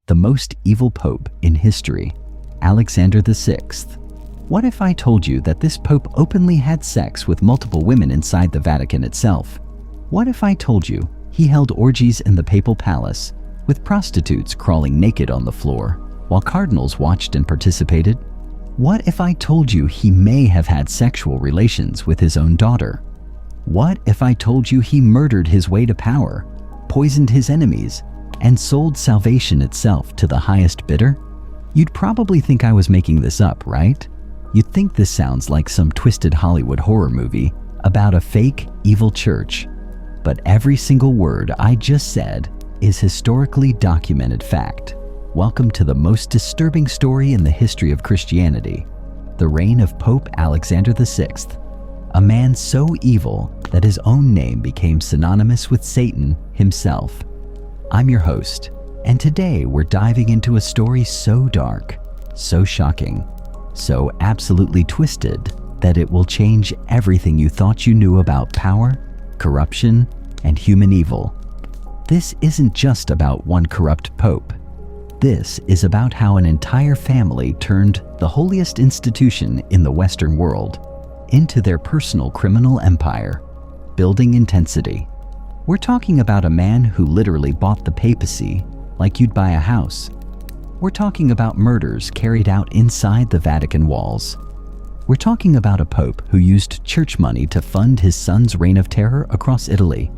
the most evil pope in history, Alexander VI. What if I told you that this pope openly had sex with multiple women inside the Vatican itself? What if I told you he held orgies in the papal palace, with prostitutes crawling naked on the floor, while cardinals watched and participated? What if I told you he may have had sexual relations with his own daughter? What if I told you he murdered his way to power, poisoned his enemies, and sold salvation itself to the highest bidder? You'd probably think I was making this up, right? You'd think this sounds like some twisted Hollywood horror movie about a fake, evil church. But every single word I just said is historically documented fact. Welcome to the most disturbing story in the history of Christianity, the reign of Pope Alexander VI, a man so evil that his own name became synonymous with Satan himself. I'm your host, and today we're diving into a story so dark, so shocking, so absolutely twisted that it will change everything you thought you knew about power, corruption, and human evil. This isn't just about one corrupt pope. This is about how an entire family turned the holiest institution in the Western world into their personal criminal empire, building intensity. We're talking about a man who literally bought the papacy like you'd buy a house. We're talking about murders carried out inside the Vatican walls. We're talking about a pope who used church money to fund his son's reign of terror across Italy.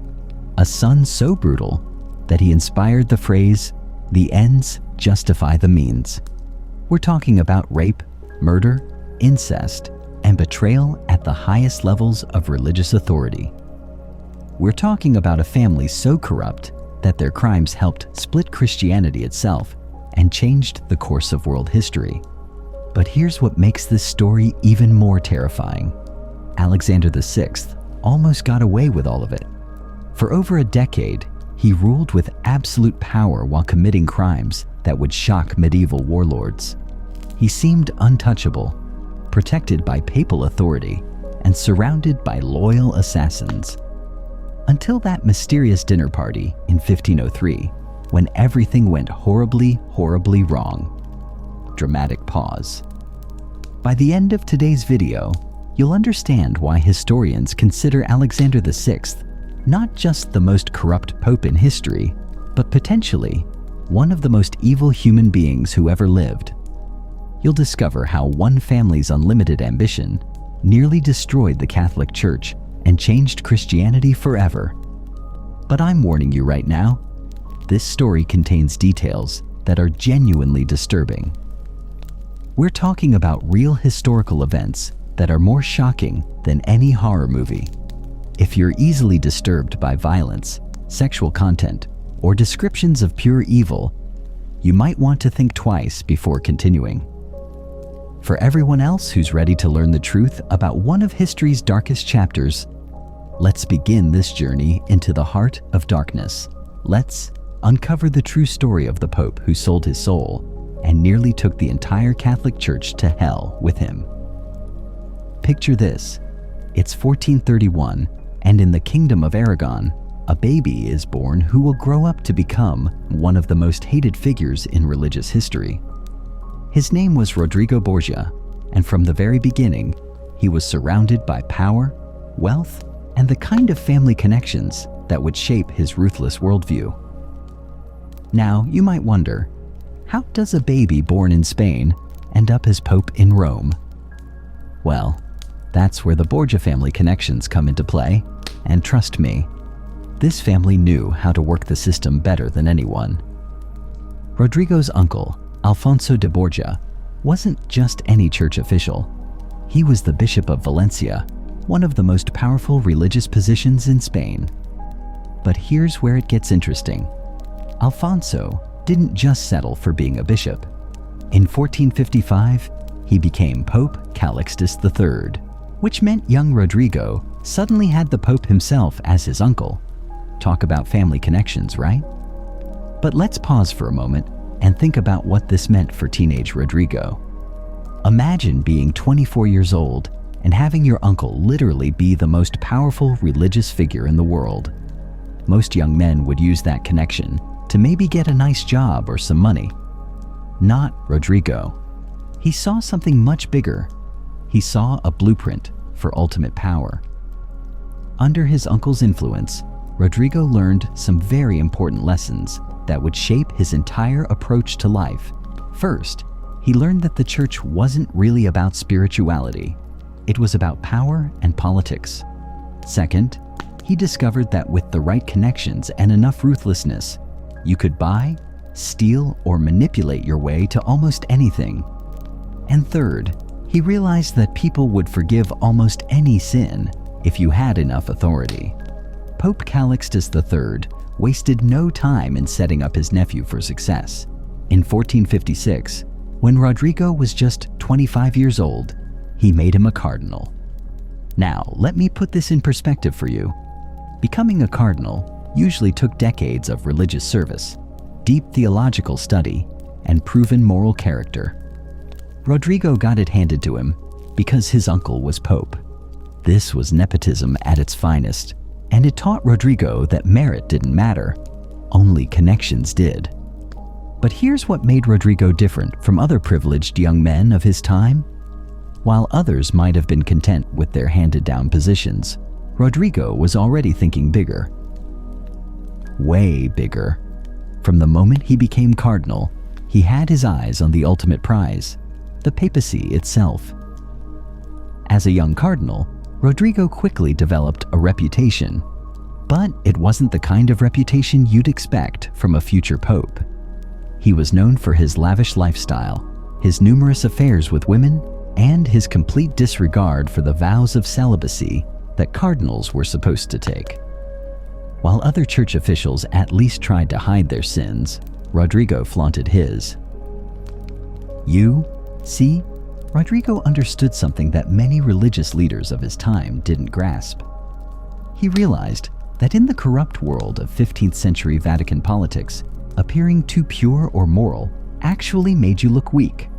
A son so brutal that he inspired the phrase, "The ends justify the means." We're talking about rape, murder, incest, and betrayal at the highest levels of religious authority. We're talking about a family so corrupt that their crimes helped split Christianity itself and changed the course of world history. But here's what makes this story even more terrifying. Alexander VI almost got away with all of it. For over a decade, he ruled with absolute power while committing crimes that would shock medieval warlords. He seemed untouchable, protected by papal authority, and surrounded by loyal assassins. Until that mysterious dinner party in 1503, when everything went horribly, horribly wrong. Dramatic pause. By the end of today's video, you'll understand why historians consider Alexander VI not just the most corrupt pope in history, but potentially one of the most evil human beings who ever lived. You'll discover how one family's unlimited ambition nearly destroyed the Catholic Church and changed Christianity forever. But I'm warning you right now, this story contains details that are genuinely disturbing. We're talking about real historical events that are more shocking than any horror movie. If you're easily disturbed by violence, sexual content, or descriptions of pure evil, you might want to think twice before continuing. For everyone else who's ready to learn the truth about one of history's darkest chapters, let's begin this journey into the heart of darkness. Let's uncover the true story of the Pope who sold his soul and nearly took the entire Catholic Church to hell with him. Picture this. It's 1431, and in the Kingdom of Aragon, a baby is born who will grow up to become one of the most hated figures in religious history. His name was Rodrigo Borgia, and from the very beginning, he was surrounded by power, wealth, and the kind of family connections that would shape his ruthless worldview. Now, you might wonder, how does a baby born in Spain end up as Pope in Rome? Well, that's where the Borgia family connections come into play, and trust me, this family knew how to work the system better than anyone. Rodrigo's uncle, Alfonso de Borgia, wasn't just any church official. He was the Bishop of Valencia, one of the most powerful religious positions in Spain. But here's where it gets interesting. Alfonso didn't just settle for being a bishop. In 1455, he became Pope Calixtus III, which meant young Rodrigo suddenly had the Pope himself as his uncle. Talk about family connections, right? But let's pause for a moment and think about what this meant for teenage Rodrigo. Imagine being 24 years old and having your uncle literally be the most powerful religious figure in the world. Most young men would use that connection to maybe get a nice job or some money. Not Rodrigo. He saw something much bigger. He saw a blueprint for ultimate power. Under his uncle's influence, Rodrigo learned some very important lessons that would shape his entire approach to life. First, he learned that the church wasn't really about spirituality. It was about power and politics. Second, he discovered that with the right connections and enough ruthlessness, you could buy, steal, or manipulate your way to almost anything. And third, he realized that people would forgive almost any sin if you had enough authority. Pope Calixtus III wasted no time in setting up his nephew for success. In 1456, when Rodrigo was just 25 years old, he made him a cardinal. Now, let me put this in perspective for you. Becoming a cardinal usually took decades of religious service, deep theological study, and proven moral character. Rodrigo got it handed to him because his uncle was pope. This was nepotism at its finest, and it taught Rodrigo that merit didn't matter, only connections did. But here's what made Rodrigo different from other privileged young men of his time. While others might have been content with their handed-down positions, Rodrigo was already thinking bigger. Way bigger. From the moment he became cardinal, he had his eyes on the ultimate prize, the papacy itself. As a young cardinal, Rodrigo quickly developed a reputation, but it wasn't the kind of reputation you'd expect from a future pope. He was known for his lavish lifestyle, his numerous affairs with women, and his complete disregard for the vows of celibacy that cardinals were supposed to take. While other church officials at least tried to hide their sins, Rodrigo flaunted his. See, Rodrigo understood something that many religious leaders of his time didn't grasp. He realized that in the corrupt world of 15th century Vatican politics, appearing too pure or moral actually made you look weak.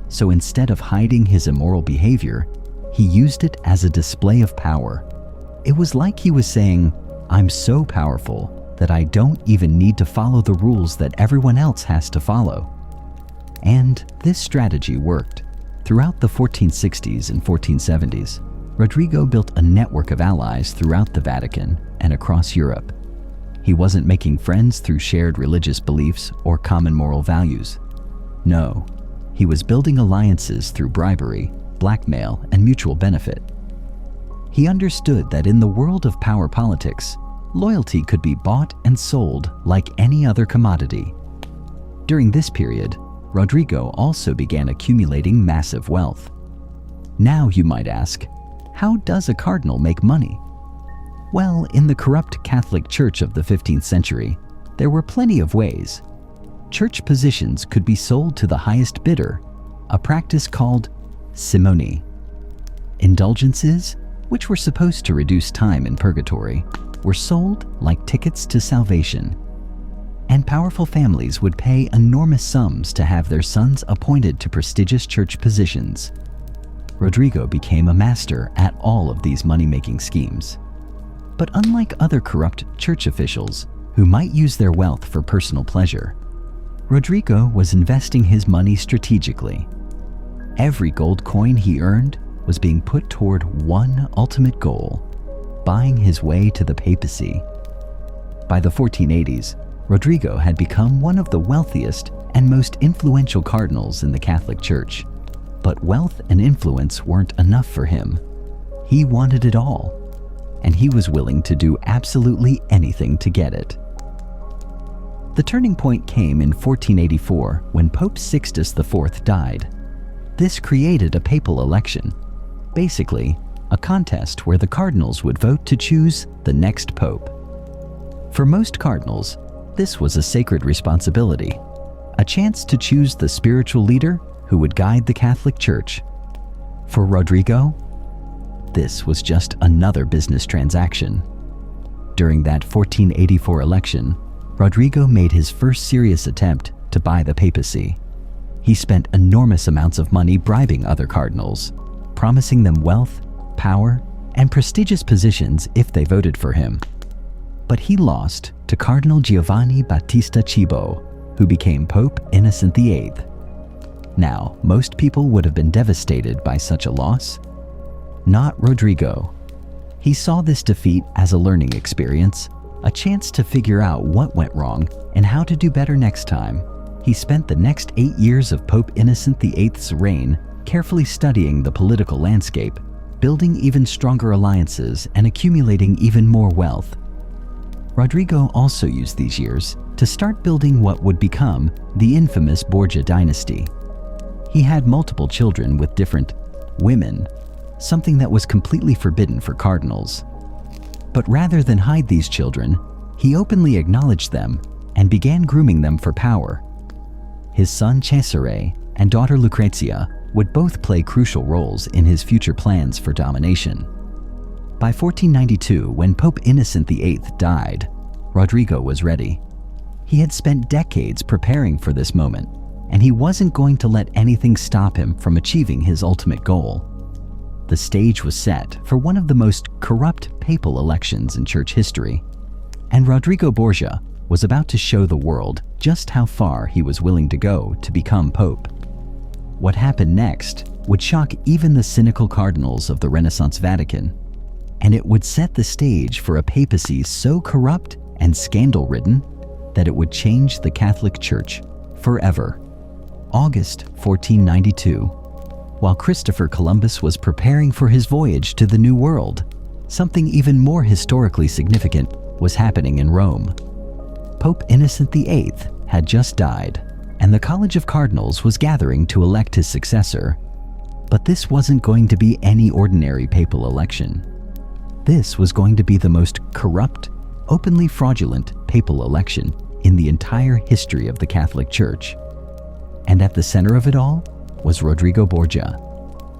So instead of hiding his immoral behavior, he used it as a display of power. It was like he was saying, "I'm so powerful that I don't even need to follow the rules that everyone else has to follow." And this strategy worked. Throughout the 1460s and 1470s, Rodrigo built a network of allies throughout the Vatican and across Europe. He wasn't making friends through shared religious beliefs or common moral values. No, he was building alliances through bribery, blackmail, and mutual benefit. He understood that in the world of power politics, loyalty could be bought and sold like any other commodity. During this period, Rodrigo also began accumulating massive wealth. Now you might ask, how does a cardinal make money? Well, in the corrupt Catholic Church of the 15th century, there were plenty of ways. Church positions could be sold to the highest bidder, a practice called simony. Indulgences, which were supposed to reduce time in purgatory, were sold like tickets to salvation. And powerful families would pay enormous sums to have their sons appointed to prestigious church positions. Rodrigo became a master at all of these money-making schemes. But unlike other corrupt church officials who might use their wealth for personal pleasure, Rodrigo was investing his money strategically. Every gold coin he earned was being put toward one ultimate goal: buying his way to the papacy. By the 1480s, Rodrigo had become one of the wealthiest and most influential cardinals in the Catholic Church. But wealth and influence weren't enough for him. He wanted it all, and he was willing to do absolutely anything to get it. The turning point came in 1484 when Pope Sixtus IV died. This created a papal election, basically a contest where the cardinals would vote to choose the next pope. For most cardinals, this was a sacred responsibility, a chance to choose the spiritual leader who would guide the Catholic Church. For Rodrigo, this was just another business transaction. During that 1484 election, Rodrigo made his first serious attempt to buy the papacy. He spent enormous amounts of money bribing other cardinals, promising them wealth, power, and prestigious positions if they voted for him. but he lost to Cardinal Giovanni Battista Cibo, who became Pope Innocent VIII. Now, most people would have been devastated by such a loss. Not Rodrigo. He saw this defeat as a learning experience, a chance to figure out what went wrong and how to do better next time. He spent the next 8 years of Pope Innocent VIII's reign carefully studying the political landscape, building even stronger alliances, and accumulating even more wealth. Rodrigo also used these years to start building what would become the infamous Borgia dynasty. He had multiple children with different women, something that was completely forbidden for cardinals. But rather than hide these children, he openly acknowledged them and began grooming them for power. His son Cesare and daughter Lucrezia would both play crucial roles in his future plans for domination. By 1492, when Pope Innocent VIII died, Rodrigo was ready. He had spent decades preparing for this moment, and he wasn't going to let anything stop him from achieving his ultimate goal. The stage was set for one of the most corrupt papal elections in church history, and Rodrigo Borgia was about to show the world just how far he was willing to go to become pope. What happened next would shock even the cynical cardinals of the Renaissance Vatican, and it would set the stage for a papacy so corrupt and scandal-ridden that it would change the Catholic Church forever. August 1492. While Christopher Columbus was preparing for his voyage to the New World, something even more historically significant was happening in Rome. Pope Innocent VIII had just died, and the College of Cardinals was gathering to elect his successor. But this wasn't going to be any ordinary papal election. This was going to be the most corrupt, openly fraudulent papal election in the entire history of the Catholic Church. And at the center of it all was Rodrigo Borgia,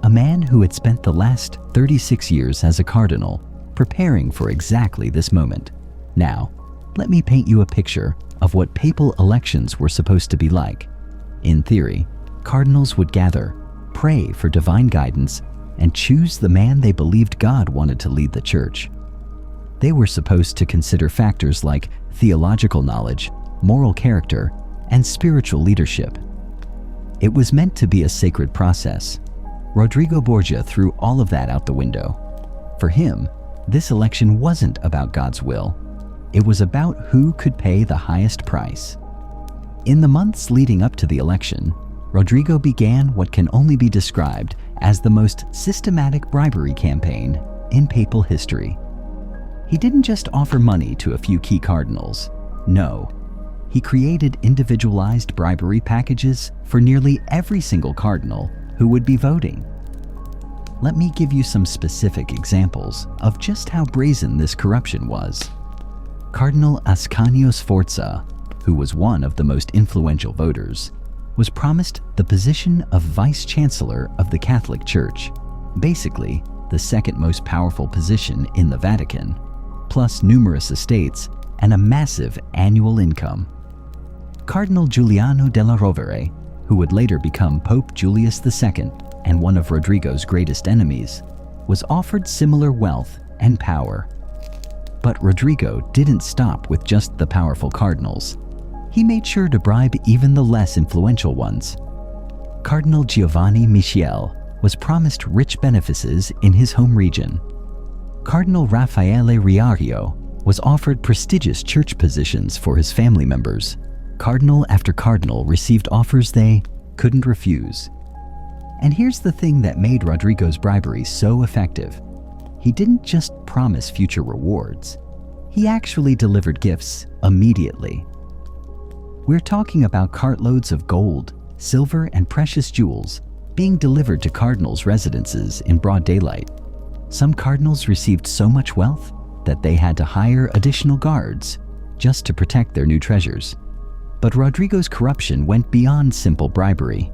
a man who had spent the last 36 years as a cardinal preparing for exactly this moment. Now, let me paint you a picture of what papal elections were supposed to be like. In theory, cardinals would gather, pray for divine guidance, and choose the man they believed God wanted to lead the church. They were supposed to consider factors like theological knowledge, moral character, and spiritual leadership. It was meant to be a sacred process. Rodrigo Borgia threw all of that out the window. For him, this election wasn't about God's will. It was about who could pay the highest price. In the months leading up to the election, Rodrigo began what can only be described as the most systematic bribery campaign in papal history. He didn't just offer money to a few key cardinals. No, he created individualized bribery packages for nearly every single cardinal who would be voting. Let me give you some specific examples of just how brazen this corruption was. Cardinal Ascanio Sforza, who was one of the most influential voters, was promised the position of Vice-Chancellor of the Catholic Church, basically the second most powerful position in the Vatican, plus numerous estates and a massive annual income. Cardinal Giuliano della Rovere, who would later become Pope Julius II and one of Rodrigo's greatest enemies, was offered similar wealth and power. But Rodrigo didn't stop with just the powerful cardinals. He made sure to bribe even the less influential ones. Cardinal Giovanni Michiel was promised rich benefices in his home region. Cardinal Raffaele Riario was offered prestigious church positions for his family members. Cardinal after cardinal received offers they couldn't refuse. And here's the thing that made Rodrigo's bribery so effective. He didn't just promise future rewards. He actually delivered gifts immediately. We're talking about cartloads of gold, silver, and precious jewels being delivered to cardinals' residences in broad daylight. Some cardinals received so much wealth that they had to hire additional guards just to protect their new treasures. But Rodrigo's corruption went beyond simple bribery.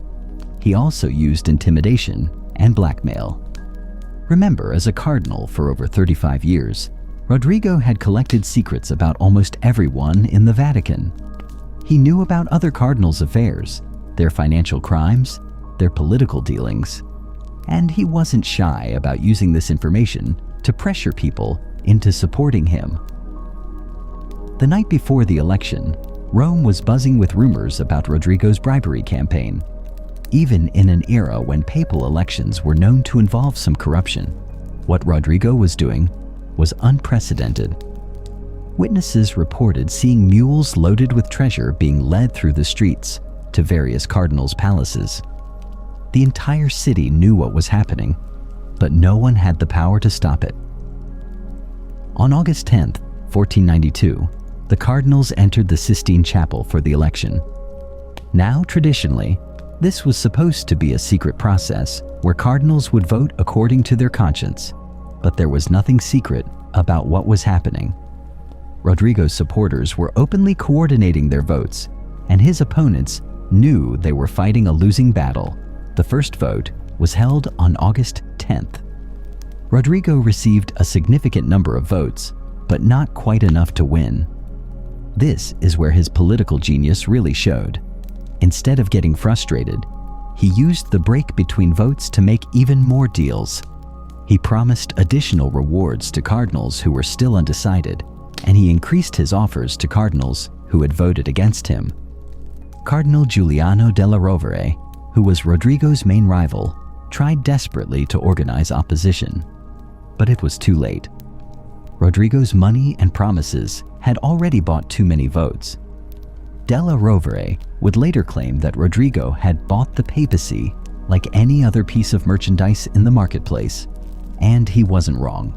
He also used intimidation and blackmail. Remember, as a cardinal for over 35 years, Rodrigo had collected secrets about almost everyone in the Vatican. He knew about other cardinals' affairs, their financial crimes, their political dealings, and he wasn't shy about using this information to pressure people into supporting him. The night before the election, Rome was buzzing with rumors about Rodrigo's bribery campaign. Even in an era when papal elections were known to involve some corruption, what Rodrigo was doing was unprecedented. Witnesses reported seeing mules loaded with treasure being led through the streets to various cardinals' palaces. The entire city knew what was happening, but no one had the power to stop it. On August 10, 1492, the cardinals entered the Sistine Chapel for the election. Now, traditionally, this was supposed to be a secret process where cardinals would vote according to their conscience, but there was nothing secret about what was happening. Rodrigo's supporters were openly coordinating their votes, and his opponents knew they were fighting a losing battle. The first vote was held on August 10th. Rodrigo received a significant number of votes, but not quite enough to win. This is where his political genius really showed. Instead of getting frustrated, he used the break between votes to make even more deals. He promised additional rewards to cardinals who were still undecided, and he increased his offers to cardinals who had voted against him. Cardinal Giuliano della Rovere, who was Rodrigo's main rival, tried desperately to organize opposition, but it was too late. Rodrigo's money and promises had already bought too many votes. Della Rovere would later claim that Rodrigo had bought the papacy like any other piece of merchandise in the marketplace, and he wasn't wrong.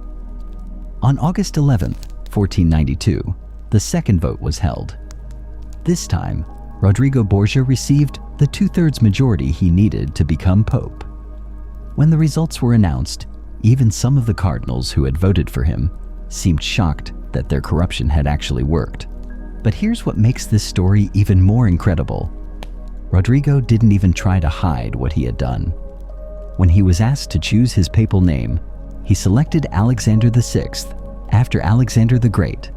On August 11, 1492, the second vote was held. This time, Rodrigo Borgia received the 2/3 majority he needed to become pope. When the results were announced, even some of the cardinals who had voted for him seemed shocked that their corruption had actually worked. But here's what makes this story even more incredible. Rodrigo didn't even try to hide what he had done. When he was asked to choose his papal name, he selected Alexander VI after Alexander the Great.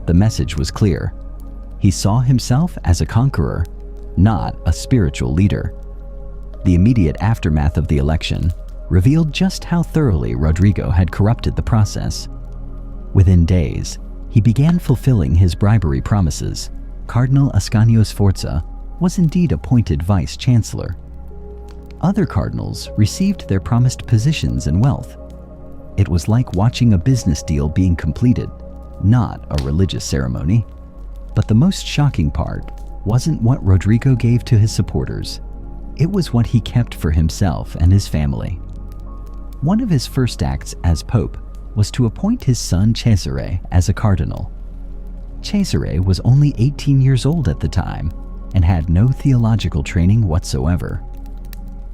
The message was clear. He saw himself as a conqueror, not a spiritual leader. The immediate aftermath of the election revealed just how thoroughly Rodrigo had corrupted the process. Within days, he began fulfilling his bribery promises. Cardinal Ascanio Sforza was indeed appointed vice-chancellor. Other cardinals received their promised positions and wealth. It was like watching a business deal being completed, not a religious ceremony. But the most shocking part wasn't what Rodrigo gave to his supporters. It was what he kept for himself and his family. One of his first acts as pope was to appoint his son Cesare as a cardinal. Cesare was only 18 years old at the time and had no theological training whatsoever.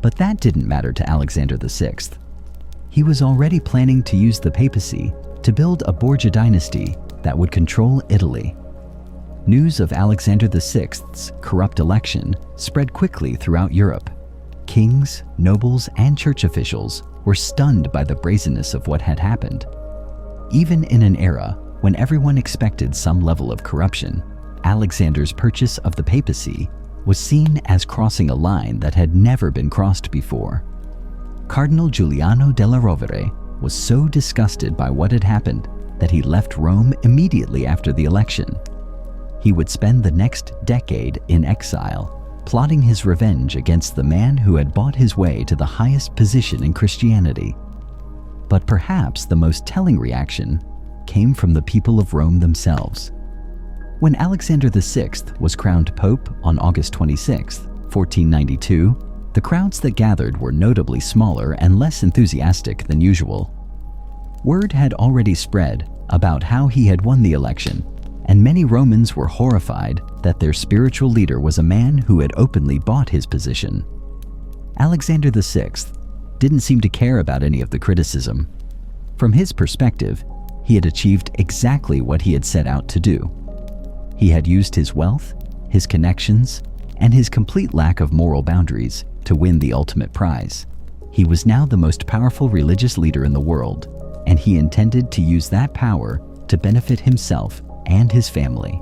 But that didn't matter to Alexander VI. He was already planning to use the papacy to build a Borgia dynasty that would control Italy. News of Alexander VI's corrupt election spread quickly throughout Europe. Kings, nobles, and church officials were stunned by the brazenness of what had happened. Even in an era when everyone expected some level of corruption, Alexander's purchase of the papacy was seen as crossing a line that had never been crossed before. Cardinal Giuliano della Rovere was so disgusted by what had happened that he left Rome immediately after the election. He would spend the next decade in exile, plotting his revenge against the man who had bought his way to the highest position in Christianity. But perhaps the most telling reaction came from the people of Rome themselves. When Alexander VI was crowned pope on August 26, 1492, the crowds that gathered were notably smaller and less enthusiastic than usual. Word had already spread about how he had won the election, and many Romans were horrified that their spiritual leader was a man who had openly bought his position. Alexander VI didn't seem to care about any of the criticism. From his perspective, he had achieved exactly what he had set out to do. He had used his wealth, his connections, and his complete lack of moral boundaries to win the ultimate prize. He was now the most powerful religious leader in the world, and he intended to use that power to benefit himself and his family.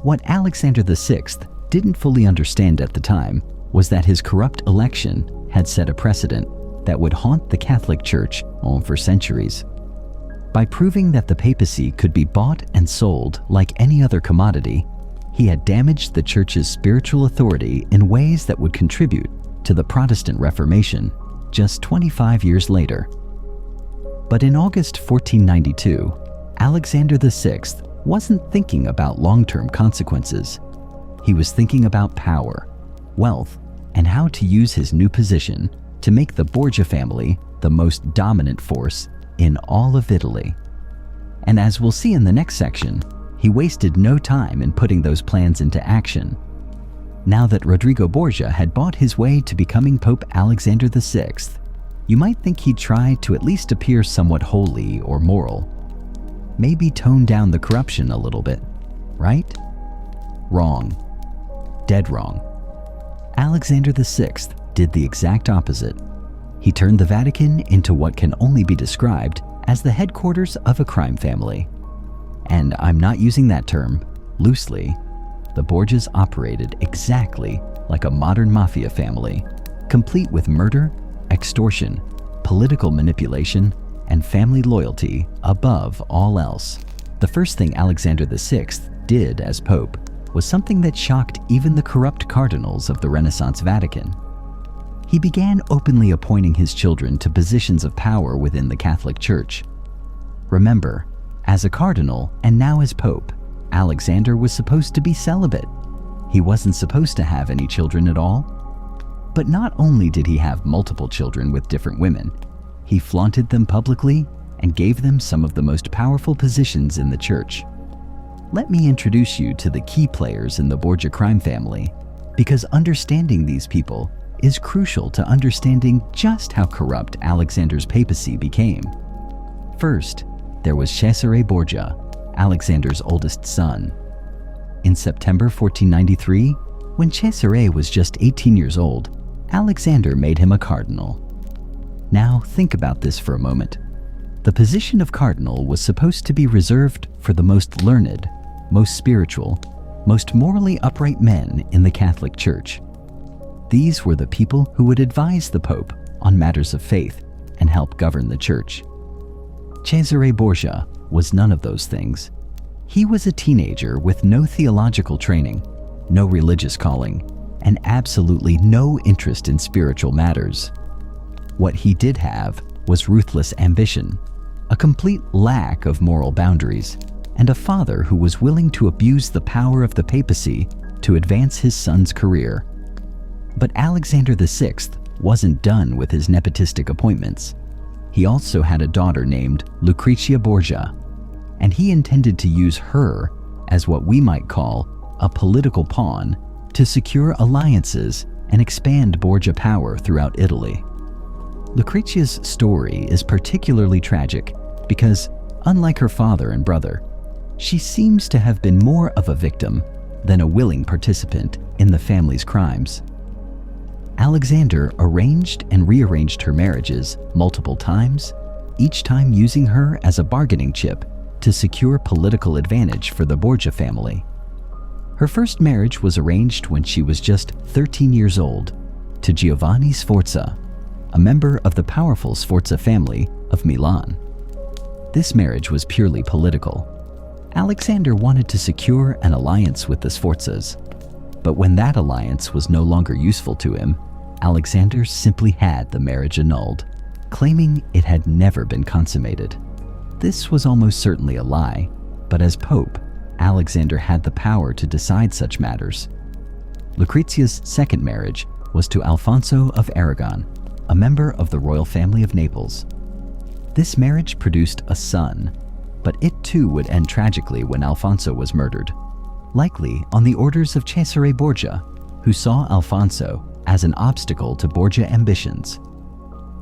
What Alexander VI didn't fully understand at the time was that his corrupt election had set a precedent that would haunt the Catholic Church for centuries. By proving that the papacy could be bought and sold like any other commodity, he had damaged the Church's spiritual authority in ways that would contribute to the Protestant Reformation just 25 years later. But in August 1492, Alexander VI wasn't thinking about long-term consequences. He was thinking about power, wealth, and how to use his new position to make the Borgia family the most dominant force in all of Italy. And as we'll see in the next section, he wasted no time in putting those plans into action. Now that Rodrigo Borgia had bought his way to becoming Pope Alexander VI, you might think he'd try to at least appear somewhat holy or moral. Maybe tone down the corruption a little bit, right? Wrong. Dead wrong. Alexander VI did the exact opposite. He turned the Vatican into what can only be described as the headquarters of a crime family. And I'm not using that term loosely. The Borgias operated exactly like a modern mafia family, complete with murder, extortion, political manipulation, and family loyalty above all else. The first thing Alexander VI did as Pope was something that shocked even the corrupt cardinals of the Renaissance Vatican. He began openly appointing his children to positions of power within the Catholic Church. Remember, as a cardinal and now as Pope, Alexander was supposed to be celibate. He wasn't supposed to have any children at all. But not only did he have multiple children with different women, he flaunted them publicly and gave them some of the most powerful positions in the church. Let me introduce you to the key players in the Borgia crime family, because understanding these people is crucial to understanding just how corrupt Alexander's papacy became. First, there was Cesare Borgia, Alexander's oldest son. In September 1493, when Cesare was just 18 years old, Alexander made him a cardinal. Now think about this for a moment. The position of cardinal was supposed to be reserved for the most learned, most spiritual, most morally upright men in the Catholic Church. These were the people who would advise the Pope on matters of faith and help govern the Church. Cesare Borgia was none of those things. He was a teenager with no theological training, no religious calling, and absolutely no interest in spiritual matters. What he did have was ruthless ambition, a complete lack of moral boundaries, and a father who was willing to abuse the power of the papacy to advance his son's career. But Alexander VI wasn't done with his nepotistic appointments. He also had a daughter named Lucrezia Borgia, and he intended to use her as what we might call a political pawn to secure alliances and expand Borgia power throughout Italy. Lucrezia's story is particularly tragic because, unlike her father and brother, she seems to have been more of a victim than a willing participant in the family's crimes. Alexander arranged and rearranged her marriages multiple times, each time using her as a bargaining chip to secure political advantage for the Borgia family. Her first marriage was arranged when she was just 13 years old to Giovanni Sforza, a member of the powerful Sforza family of Milan. This marriage was purely political. Alexander wanted to secure an alliance with the Sforzas, but when that alliance was no longer useful to him, Alexander simply had the marriage annulled, claiming it had never been consummated. This was almost certainly a lie, but as Pope, Alexander had the power to decide such matters. Lucrezia's second marriage was to Alfonso of Aragon, a member of the royal family of Naples. This marriage produced a son, but it too would end tragically when Alfonso was murdered, likely on the orders of Cesare Borgia, who saw Alfonso as an obstacle to Borgia ambitions.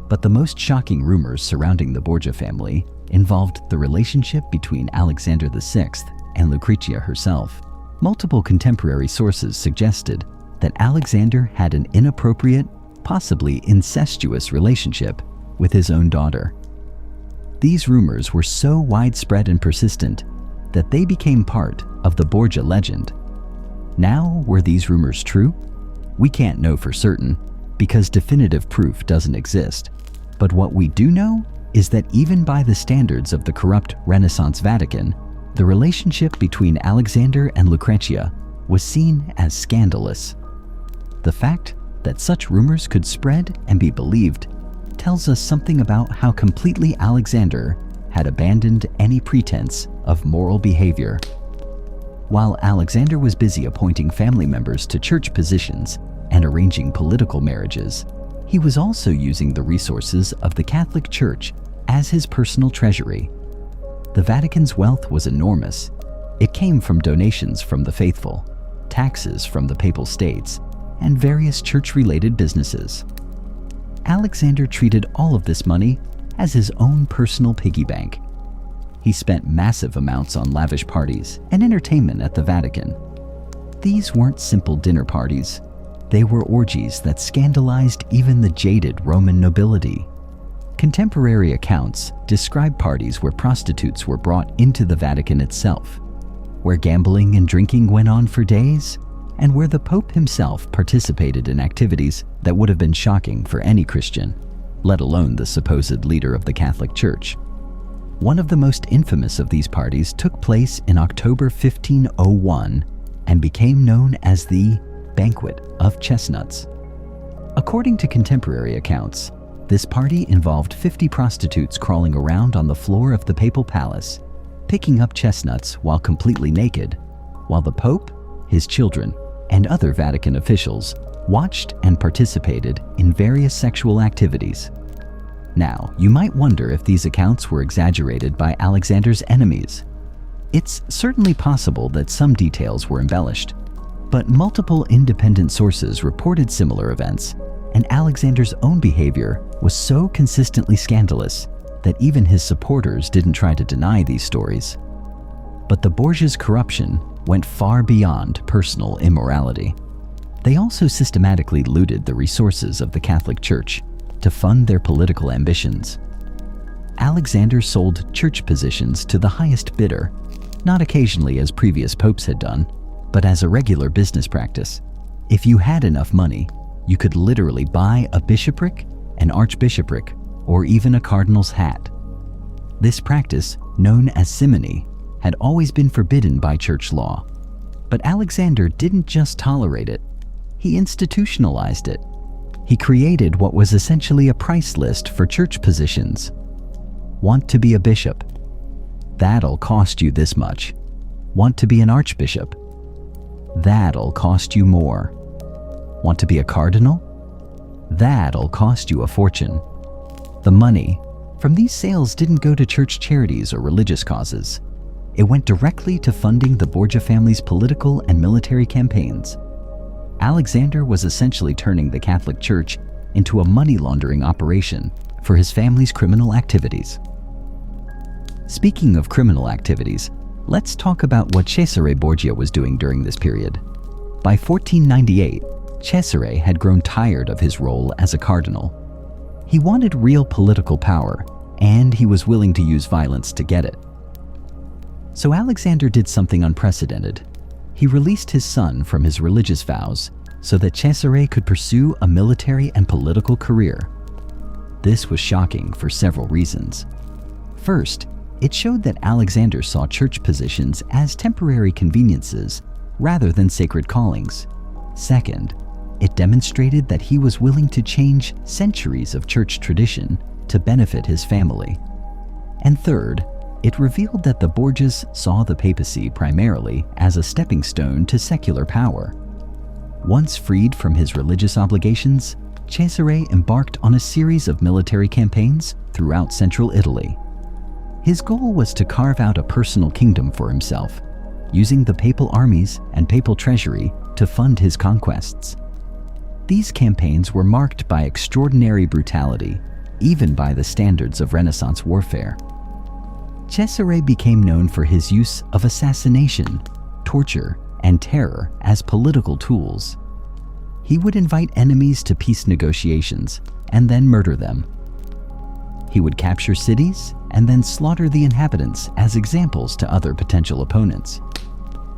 But the most shocking rumors surrounding the Borgia family involved the relationship between Alexander VI and Lucrezia herself. Multiple contemporary sources suggested that Alexander had an inappropriate, possibly incestuous relationship with his own daughter. These rumors were so widespread and persistent that they became part of the Borgia legend. Now, were these rumors true? We can't know for certain because definitive proof doesn't exist. But what we do know is that even by the standards of the corrupt Renaissance Vatican, the relationship between Alexander and Lucrezia was seen as scandalous. The fact that such rumors could spread and be believed tells us something about how completely Alexander had abandoned any pretense of moral behavior. While Alexander was busy appointing family members to church positions and arranging political marriages, he was also using the resources of the Catholic Church as his personal treasury. The Vatican's wealth was enormous. It came from donations from the faithful, taxes from the Papal States, and various church-related businesses. Alexander treated all of this money as his own personal piggy bank. He spent massive amounts on lavish parties and entertainment at the Vatican. These weren't simple dinner parties. They were orgies that scandalized even the jaded Roman nobility. Contemporary accounts describe parties where prostitutes were brought into the Vatican itself, where gambling and drinking went on for days, and where the Pope himself participated in activities that would have been shocking for any Christian, let alone the supposed leader of the Catholic Church. One of the most infamous of these parties took place in October 1501 and became known as the Banquet of Chestnuts. According to contemporary accounts, this party involved 50 prostitutes crawling around on the floor of the papal palace, picking up chestnuts while completely naked, while the Pope, his children, and other Vatican officials watched and participated in various sexual activities. Now, you might wonder if these accounts were exaggerated by Alexander's enemies. It's certainly possible that some details were embellished, but multiple independent sources reported similar events, and Alexander's own behavior was so consistently scandalous that even his supporters didn't try to deny these stories. But the Borgias' corruption went far beyond personal immorality. They also systematically looted the resources of the Catholic Church to fund their political ambitions. Alexander sold church positions to the highest bidder, not occasionally as previous popes had done, but as a regular business practice. If you had enough money, you could literally buy a bishopric, an archbishopric, or even a cardinal's hat. This practice, known as simony, had always been forbidden by church law. But Alexander didn't just tolerate it, he institutionalized it. He created what was essentially a price list for church positions. Want to be a bishop? That'll cost you this much. Want to be an archbishop? That'll cost you more. Want to be a cardinal? That'll cost you a fortune. The money from these sales didn't go to church charities or religious causes. It went directly to funding the Borgia family's political and military campaigns. Alexander was essentially turning the Catholic Church into a money laundering operation for his family's criminal activities. Speaking of criminal activities, let's talk about what Cesare Borgia was doing during this period. By 1498, Cesare had grown tired of his role as a cardinal. He wanted real political power, and he was willing to use violence to get it. So Alexander did something unprecedented. He released his son from his religious vows so that Cesare could pursue a military and political career. This was shocking for several reasons. First, it showed that Alexander saw church positions as temporary conveniences rather than sacred callings. Second, it demonstrated that he was willing to change centuries of church tradition to benefit his family. And third, it revealed that the Borgias saw the papacy primarily as a stepping stone to secular power. Once freed from his religious obligations, Cesare embarked on a series of military campaigns throughout central Italy. His goal was to carve out a personal kingdom for himself, using the papal armies and papal treasury to fund his conquests. These campaigns were marked by extraordinary brutality, even by the standards of Renaissance warfare. Cesare became known for his use of assassination, torture, and terror as political tools. He would invite enemies to peace negotiations and then murder them. He would capture cities and then slaughter the inhabitants as examples to other potential opponents.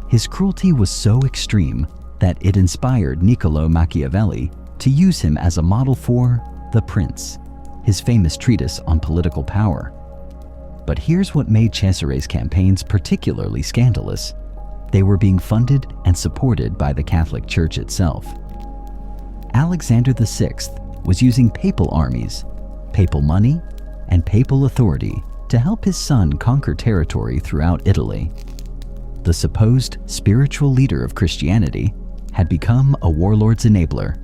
His cruelty was so extreme that it inspired Niccolò Machiavelli to use him as a model for the prince. his famous treatise on political power. But here's what made Cesare's campaigns particularly scandalous. They were being funded and supported by the Catholic Church itself. Alexander VI was using papal armies, papal money, and papal authority to help his son conquer territory throughout Italy. The supposed spiritual leader of Christianity had become a warlord's enabler.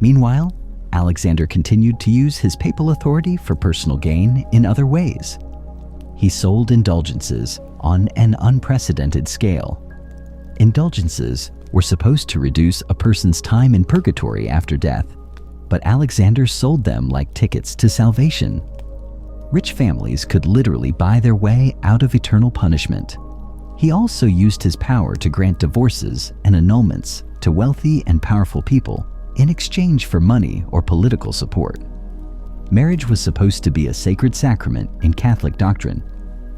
Meanwhile, Alexander continued to use his papal authority for personal gain in other ways. He sold indulgences on an unprecedented scale. Indulgences were supposed to reduce a person's time in purgatory after death, but Alexander sold them like tickets to salvation. Rich families could literally buy their way out of eternal punishment. He also used his power to grant divorces and annulments to wealthy and powerful people in exchange for money or political support. Marriage was supposed to be a sacred sacrament in Catholic doctrine,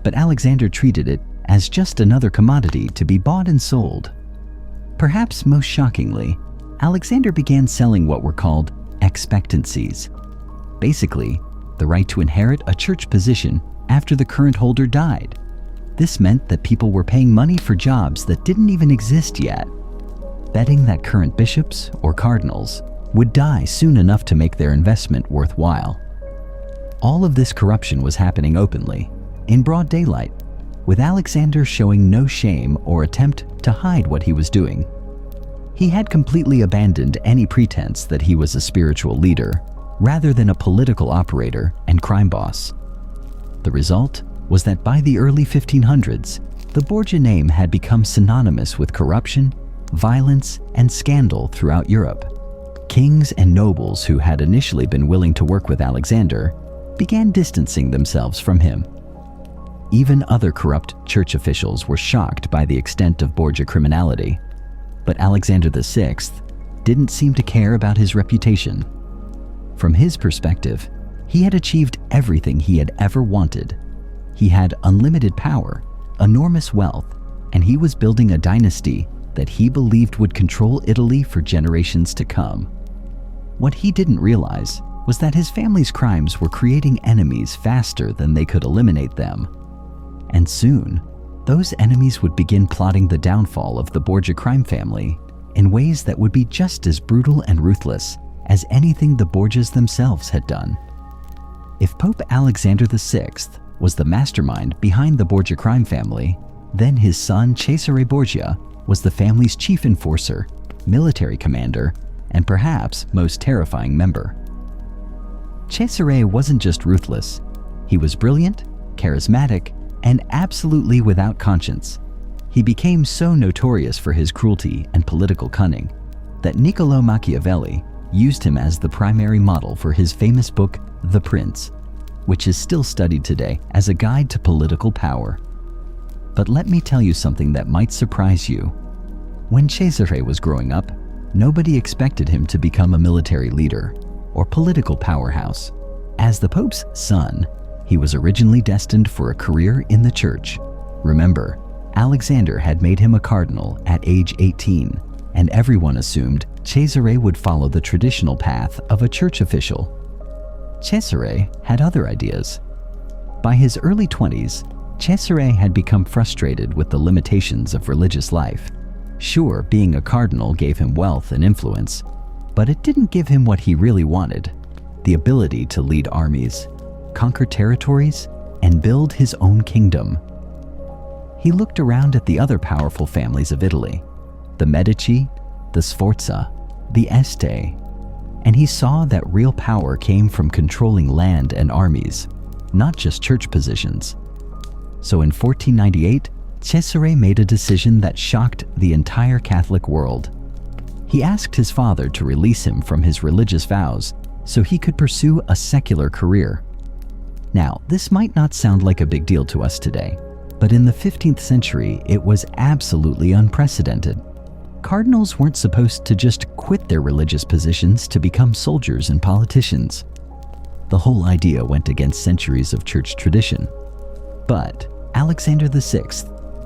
but Alexander treated it as just another commodity to be bought and sold. Perhaps most shockingly, Alexander began selling what were called expectancies. Basically, the right to inherit a church position after the current holder died. This meant that people were paying money for jobs that didn't even exist yet, betting that current bishops or cardinals would die soon enough to make their investment worthwhile. All of this corruption was happening openly, in broad daylight, with Alexander showing no shame or attempt to hide what he was doing. He had completely abandoned any pretense that he was a spiritual leader, rather than a political operator and crime boss. The result was that by the early 1500s, the Borgia name had become synonymous with corruption, violence, and scandal throughout Europe. Kings and nobles who had initially been willing to work with Alexander began distancing themselves from him. Even other corrupt church officials were shocked by the extent of Borgia criminality, but Alexander VI didn't seem to care about his reputation. From his perspective, he had achieved everything he had ever wanted. He had unlimited power, enormous wealth, and he was building a dynasty that he believed would control Italy for generations to come. What he didn't realize was that his family's crimes were creating enemies faster than they could eliminate them. And soon, those enemies would begin plotting the downfall of the Borgia crime family in ways that would be just as brutal and ruthless as anything the Borgias themselves had done. If Pope Alexander VI was the mastermind behind the Borgia crime family, then his son Cesare Borgia was the family's chief enforcer, military commander, and perhaps most terrifying member. Cesare wasn't just ruthless. He was brilliant, charismatic, and absolutely without conscience. He became so notorious for his cruelty and political cunning that Niccolò Machiavelli used him as the primary model for his famous book, The Prince, which is still studied today as a guide to political power. But let me tell you something that might surprise you. When Cesare was growing up, nobody expected him to become a military leader or political powerhouse. As the Pope's son, he was originally destined for a career in the church. Remember, Alexander had made him a cardinal at age 18, and everyone assumed Cesare would follow the traditional path of a church official. Cesare had other ideas. By his early 20s, Cesare had become frustrated with the limitations of religious life. Sure, being a cardinal gave him wealth and influence, but it didn't give him what he really wanted: the ability to lead armies, conquer territories, and build his own kingdom. He looked around at the other powerful families of Italy, the Medici, the Sforza, the Este, and he saw that real power came from controlling land and armies, not just church positions. So in 1498, Cesare made a decision that shocked the entire Catholic world. He asked his father to release him from his religious vows so he could pursue a secular career. Now, this might not sound like a big deal to us today, but in the 15th century, it was absolutely unprecedented. Cardinals weren't supposed to just quit their religious positions to become soldiers and politicians. The whole idea went against centuries of church tradition. But Alexander VI,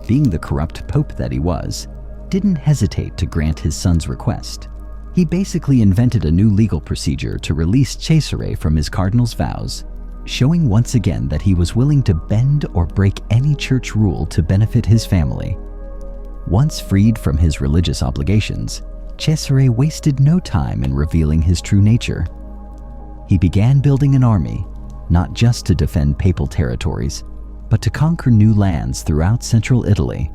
being the corrupt pope that he was, didn't hesitate to grant his son's request. He basically invented a new legal procedure to release Cesare from his cardinal's vows, showing once again that he was willing to bend or break any church rule to benefit his family. Once freed from his religious obligations, Cesare wasted no time in revealing his true nature. He began building an army, not just to defend papal territories, but to conquer new lands throughout central Italy.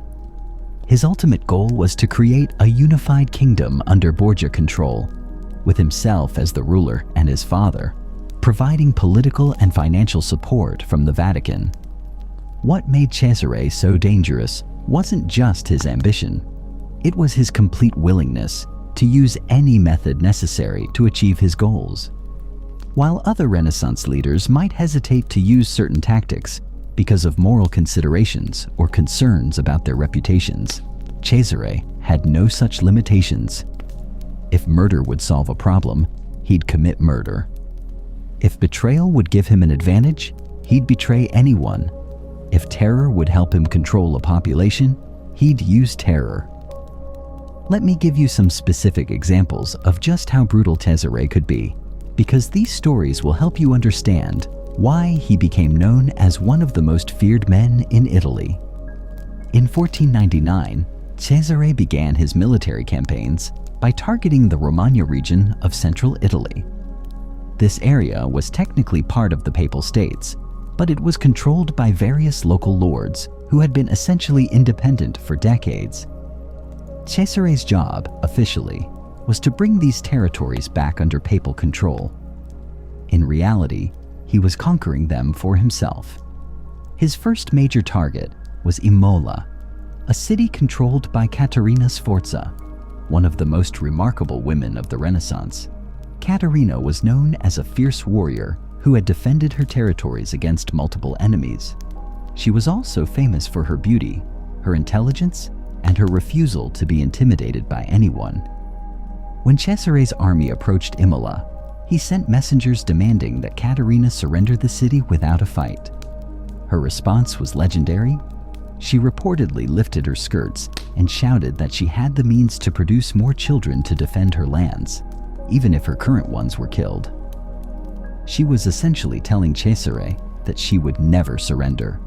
His ultimate goal was to create a unified kingdom under Borgia control, with himself as the ruler and his father, providing political and financial support from the Vatican. What made Cesare so dangerous wasn't just his ambition. It was his complete willingness to use any method necessary to achieve his goals. While other Renaissance leaders might hesitate to use certain tactics because of moral considerations or concerns about their reputations, Cesare had no such limitations. If murder would solve a problem, he'd commit murder. If betrayal would give him an advantage, he'd betray anyone. If terror would help him control a population, he'd use terror. Let me give you some specific examples of just how brutal Cesare could be, because these stories will help you understand why he became known as one of the most feared men in Italy. In 1499, Cesare began his military campaigns by targeting the Romagna region of central Italy. This area was technically part of the Papal States, but it was controlled by various local lords who had been essentially independent for decades. Cesare's job, officially, was to bring these territories back under papal control. In reality, he was conquering them for himself. His first major target was Imola, a city controlled by Caterina Sforza, one of the most remarkable women of the Renaissance. Caterina was known as a fierce warrior who had defended her territories against multiple enemies. She was also famous for her beauty, her intelligence, and her refusal to be intimidated by anyone. When Cesare's army approached Imola, he sent messengers demanding that Caterina surrender the city without a fight. Her response was legendary. She reportedly lifted her skirts and shouted that she had the means to produce more children to defend her lands, even if her current ones were killed. She was essentially telling Cesare that she would never surrender.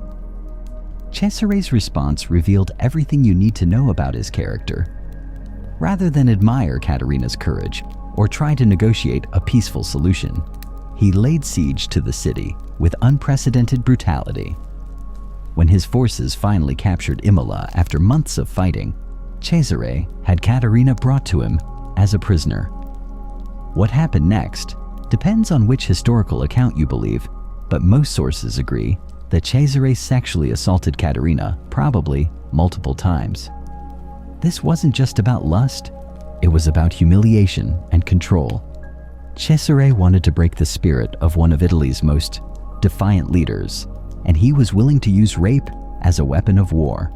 Cesare's response revealed everything you need to know about his character. Rather than admire Caterina's courage or try to negotiate a peaceful solution, he laid siege to the city with unprecedented brutality. When his forces finally captured Imola after months of fighting, Cesare had Caterina brought to him as a prisoner. What happened next depends on which historical account you believe, but most sources agree that Cesare sexually assaulted Caterina, probably multiple times. This wasn't just about lust, it was about humiliation and control. Cesare wanted to break the spirit of one of Italy's most defiant leaders, and he was willing to use rape as a weapon of war.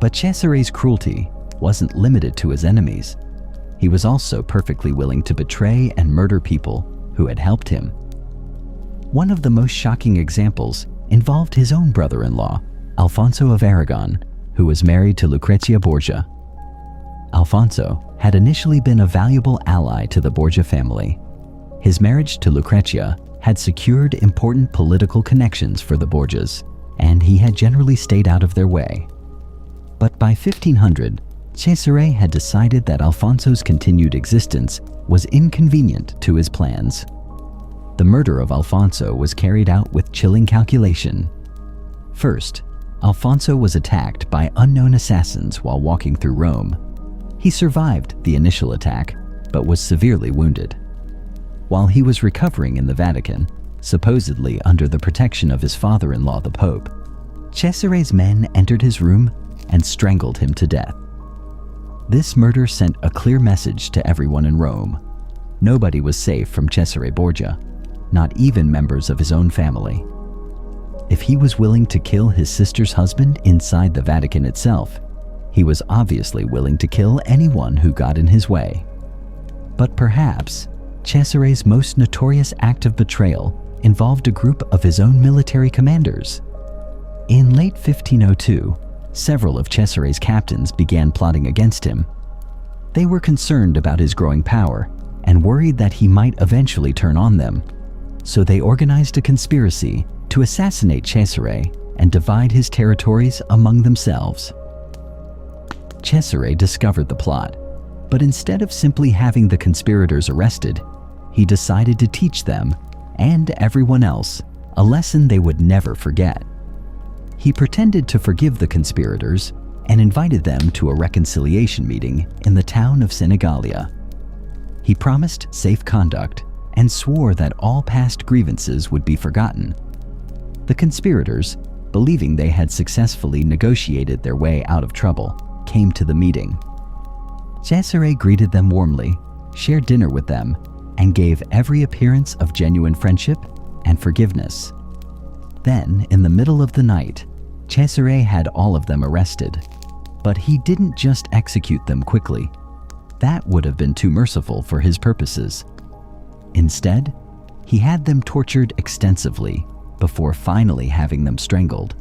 But Cesare's cruelty wasn't limited to his enemies. He was also perfectly willing to betray and murder people who had helped him. One of the most shocking examples involved his own brother-in-law, Alfonso of Aragon, who was married to Lucrezia Borgia. Alfonso had initially been a valuable ally to the Borgia family. His marriage to Lucrezia had secured important political connections for the Borgias, and he had generally stayed out of their way. But by 1500, Cesare had decided that Alfonso's continued existence was inconvenient to his plans. The murder of Alfonso was carried out with chilling calculation. First, Alfonso was attacked by unknown assassins while walking through Rome. He survived the initial attack, but was severely wounded. While he was recovering in the Vatican, supposedly under the protection of his father-in-law, the Pope, Cesare's men entered his room and strangled him to death. This murder sent a clear message to everyone in Rome. Nobody was safe from Cesare Borgia, not even members of his own family. If he was willing to kill his sister's husband inside the Vatican itself, he was obviously willing to kill anyone who got in his way. But perhaps Cesare's most notorious act of betrayal involved a group of his own military commanders. In late 1502, several of Cesare's captains began plotting against him. They were concerned about his growing power and worried that he might eventually turn on them. So they organized a conspiracy to assassinate Cesare and divide his territories among themselves. Cesare discovered the plot, but instead of simply having the conspirators arrested, he decided to teach them and everyone else a lesson they would never forget. He pretended to forgive the conspirators and invited them to a reconciliation meeting in the town of Senegalia. He promised safe conduct and swore that all past grievances would be forgotten. The conspirators, believing they had successfully negotiated their way out of trouble, came to the meeting. Cesare greeted them warmly, shared dinner with them, and gave every appearance of genuine friendship and forgiveness. Then, in the middle of the night, Cesare had all of them arrested, but he didn't just execute them quickly. That would have been too merciful for his purposes. Instead, he had them tortured extensively before finally having them strangled.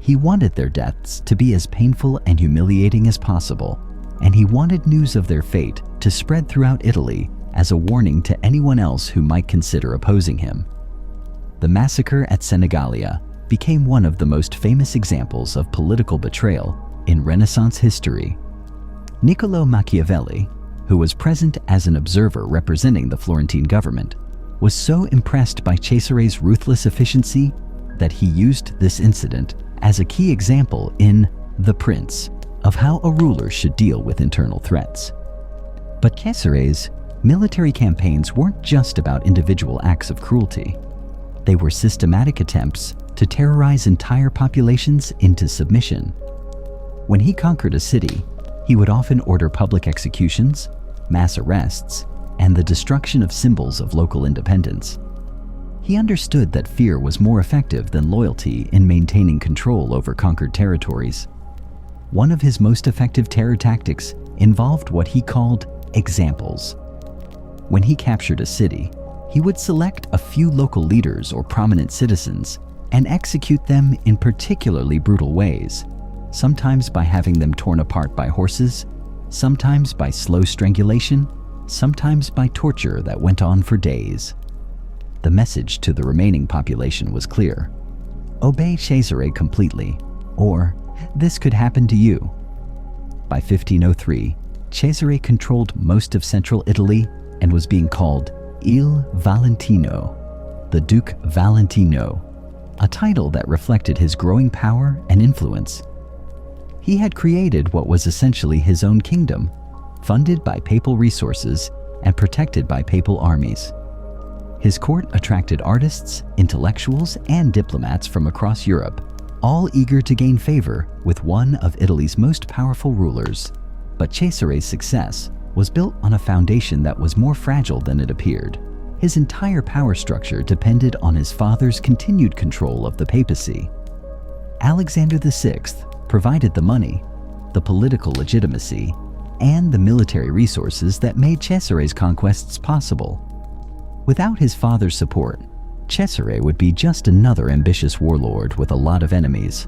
He wanted their deaths to be as painful and humiliating as possible, and he wanted news of their fate to spread throughout Italy as a warning to anyone else who might consider opposing him. The massacre at Senegalia became one of the most famous examples of political betrayal in Renaissance history. Niccolò Machiavelli, who was present as an observer representing the Florentine government, was so impressed by Cesare's ruthless efficiency that he used this incident as a key example in The Prince of how a ruler should deal with internal threats. But Cesare's military campaigns weren't just about individual acts of cruelty. They were systematic attempts to terrorize entire populations into submission. When he conquered a city, he would often order public executions, mass arrests, and the destruction of symbols of local independence. He understood that fear was more effective than loyalty in maintaining control over conquered territories. One of his most effective terror tactics involved what he called examples. When he captured a city, he would select a few local leaders or prominent citizens and execute them in particularly brutal ways, sometimes by having them torn apart by horses, sometimes by slow strangulation, sometimes by torture that went on for days. The message to the remaining population was clear: obey Cesare completely, or this could happen to you. By 1503, Cesare controlled most of central Italy and was being called Il Valentino, the Duke Valentino, a title that reflected his growing power and influence. He had created what was essentially his own kingdom, funded by papal resources and protected by papal armies. His court attracted artists, intellectuals, and diplomats from across Europe, all eager to gain favor with one of Italy's most powerful rulers. But Cesare's success was built on a foundation that was more fragile than it appeared. His entire power structure depended on his father's continued control of the papacy. Alexander VI provided the money, the political legitimacy, and the military resources that made Cesare's conquests possible. Without his father's support, Cesare would be just another ambitious warlord with a lot of enemies.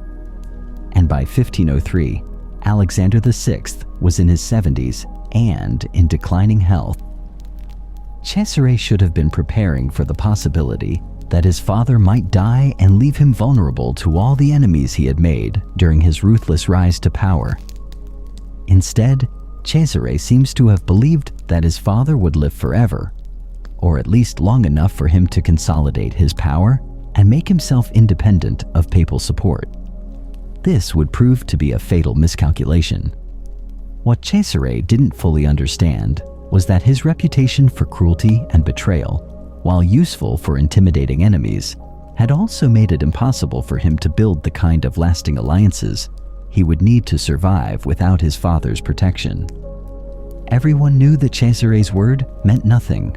And by 1503, Alexander VI was in his 70s and in declining health. Cesare should have been preparing for the possibility that his father might die and leave him vulnerable to all the enemies he had made during his ruthless rise to power. Instead, Cesare seems to have believed that his father would live forever, or at least long enough for him to consolidate his power and make himself independent of papal support. This would prove to be a fatal miscalculation. What Cesare didn't fully understand was that his reputation for cruelty and betrayal, while useful for intimidating enemies, had also made it impossible for him to build the kind of lasting alliances he would need to survive without his father's protection. Everyone knew that Cesare's word meant nothing,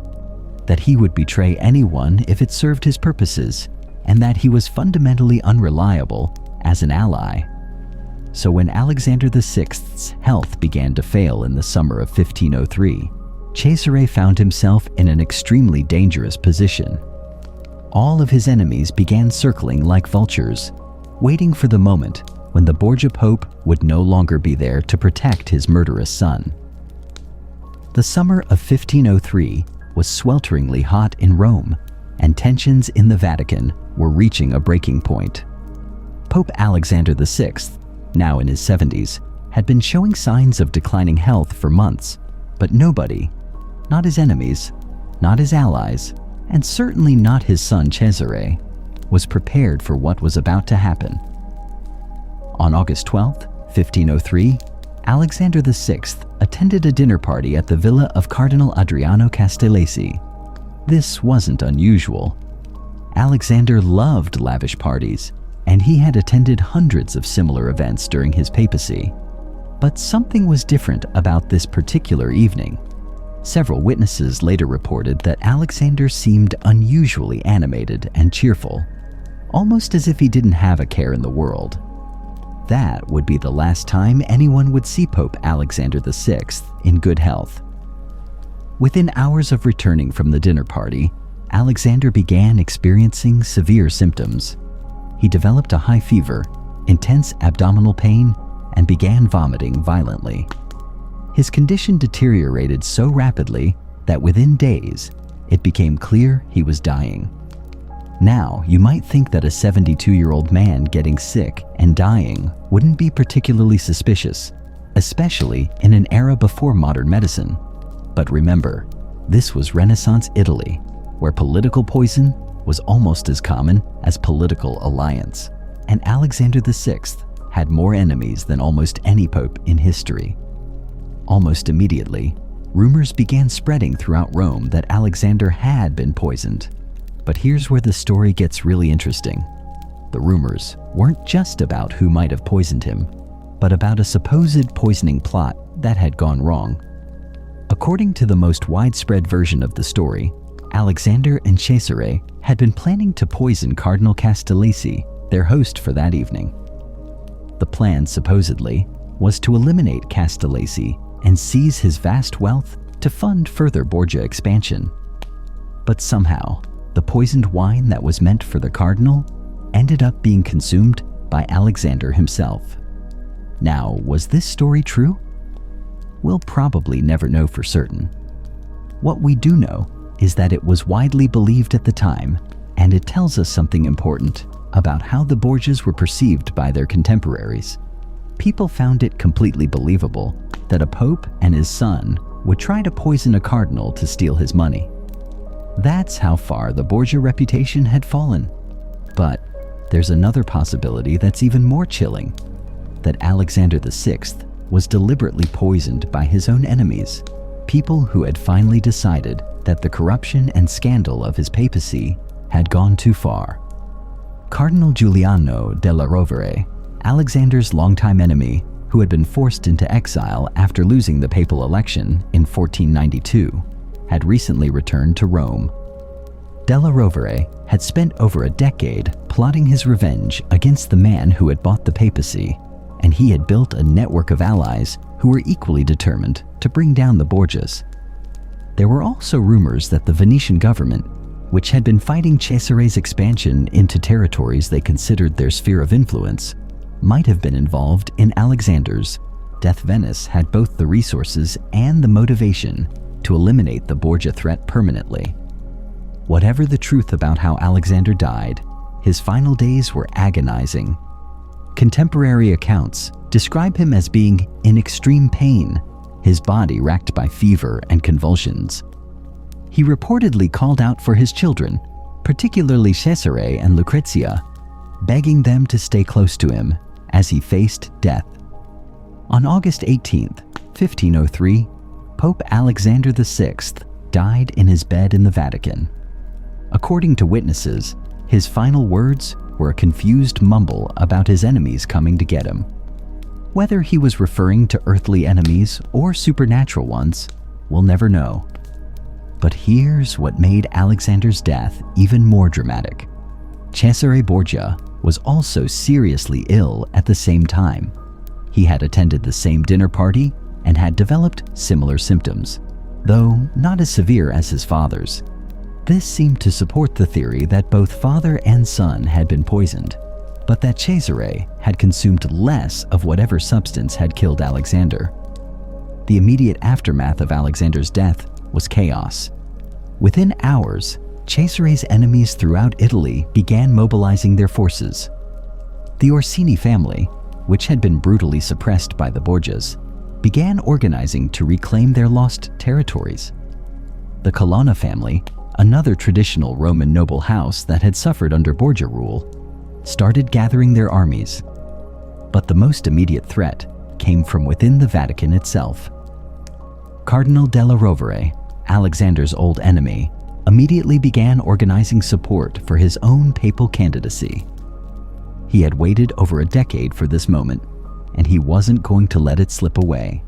that he would betray anyone if it served his purposes, and that he was fundamentally unreliable as an ally. So when Alexander VI's health began to fail in the summer of 1503, Cesare found himself in an extremely dangerous position. All of his enemies began circling like vultures, waiting for the moment when the Borgia Pope would no longer be there to protect his murderous son. The summer of 1503 was swelteringly hot in Rome, and tensions in the Vatican were reaching a breaking point. Pope Alexander VI, now in his 70s, had been showing signs of declining health for months, but nobody, not his enemies, not his allies, and certainly not his son Cesare, was prepared for what was about to happen. On August 12, 1503, Alexander VI attended a dinner party at the villa of Cardinal Adriano Castellesi. This wasn't unusual. Alexander loved lavish parties, and he had attended hundreds of similar events during his papacy. But something was different about this particular evening. Several witnesses later reported that Alexander seemed unusually animated and cheerful, almost as if he didn't have a care in the world. That would be the last time anyone would see Pope Alexander VI in good health. Within hours of returning from the dinner party, Alexander began experiencing severe symptoms. He developed a high fever, intense abdominal pain, and began vomiting violently. His condition deteriorated so rapidly that within days, it became clear he was dying. Now, you might think that a 72-year-old man getting sick and dying wouldn't be particularly suspicious, especially in an era before modern medicine. But remember, this was Renaissance Italy, where political poison was almost as common as political alliance, and Alexander VI had more enemies than almost any pope in history. Almost immediately, rumors began spreading throughout Rome that Alexander had been poisoned. But here's where the story gets really interesting. The rumors weren't just about who might have poisoned him, but about a supposed poisoning plot that had gone wrong. According to the most widespread version of the story, Alexander and Cesare had been planning to poison Cardinal Castellesi, their host for that evening. The plan, supposedly, was to eliminate Castellesi and seize his vast wealth to fund further Borgia expansion. But somehow, the poisoned wine that was meant for the cardinal ended up being consumed by Alexander himself. Now, was this story true? We'll probably never know for certain. What we do know is that it was widely believed at the time, and it tells us something important about how the Borgias were perceived by their contemporaries. People found it completely believable that a pope and his son would try to poison a cardinal to steal his money. That's how far the Borgia reputation had fallen. But there's another possibility that's even more chilling, that Alexander VI was deliberately poisoned by his own enemies, people who had finally decided that the corruption and scandal of his papacy had gone too far. Cardinal Giuliano della Rovere, Alexander's longtime enemy, who had been forced into exile after losing the papal election in 1492, had recently returned to Rome. Della Rovere had spent over a decade plotting his revenge against the man who had bought the papacy, and he had built a network of allies who were equally determined to bring down the Borgias. There were also rumors that the Venetian government, which had been fighting Cesare's expansion into territories they considered their sphere of influence, might have been involved in Alexander's. Venice had both the resources and the motivation to eliminate the Borgia threat permanently. Whatever the truth about how Alexander died, his final days were agonizing. Contemporary accounts describe him as being in extreme pain, his body racked by fever and convulsions. He reportedly called out for his children, particularly Cesare and Lucrezia, begging them to stay close to him as he faced death. On August 18, 1503, Pope Alexander VI died in his bed in the Vatican. According to witnesses, his final words were a confused mumble about his enemies coming to get him. Whether he was referring to earthly enemies or supernatural ones, we'll never know. But here's what made Alexander's death even more dramatic. Cesare Borgia was also seriously ill at the same time. He had attended the same dinner party and had developed similar symptoms, though not as severe as his father's. This seemed to support the theory that both father and son had been poisoned, but that Cesare had consumed less of whatever substance had killed Alexander. The immediate aftermath of Alexander's death was chaos. Within hours, Cesare's enemies throughout Italy began mobilizing their forces. The Orsini family, which had been brutally suppressed by the Borgias, began organizing to reclaim their lost territories. The Colonna family, another traditional Roman noble house that had suffered under Borgia rule, started gathering their armies. But the most immediate threat came from within the Vatican itself. Cardinal della Rovere, Alexander's old enemy, immediately began organizing support for his own papal candidacy. He had waited over a decade for this moment, and he wasn't going to let it slip away.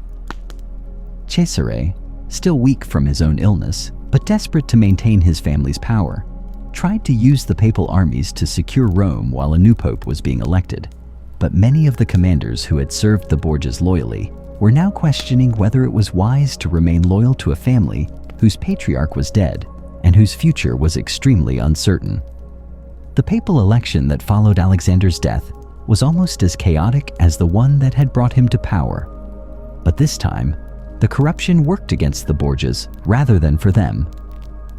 Cesare, still weak from his own illness, but desperate to maintain his family's power, tried to use the papal armies to secure Rome while a new pope was being elected. But many of the commanders who had served the Borgias loyally were now questioning whether it was wise to remain loyal to a family whose patriarch was dead and whose future was extremely uncertain. The papal election that followed Alexander's death was almost as chaotic as the one that had brought him to power. But this time, the corruption worked against the Borgias rather than for them.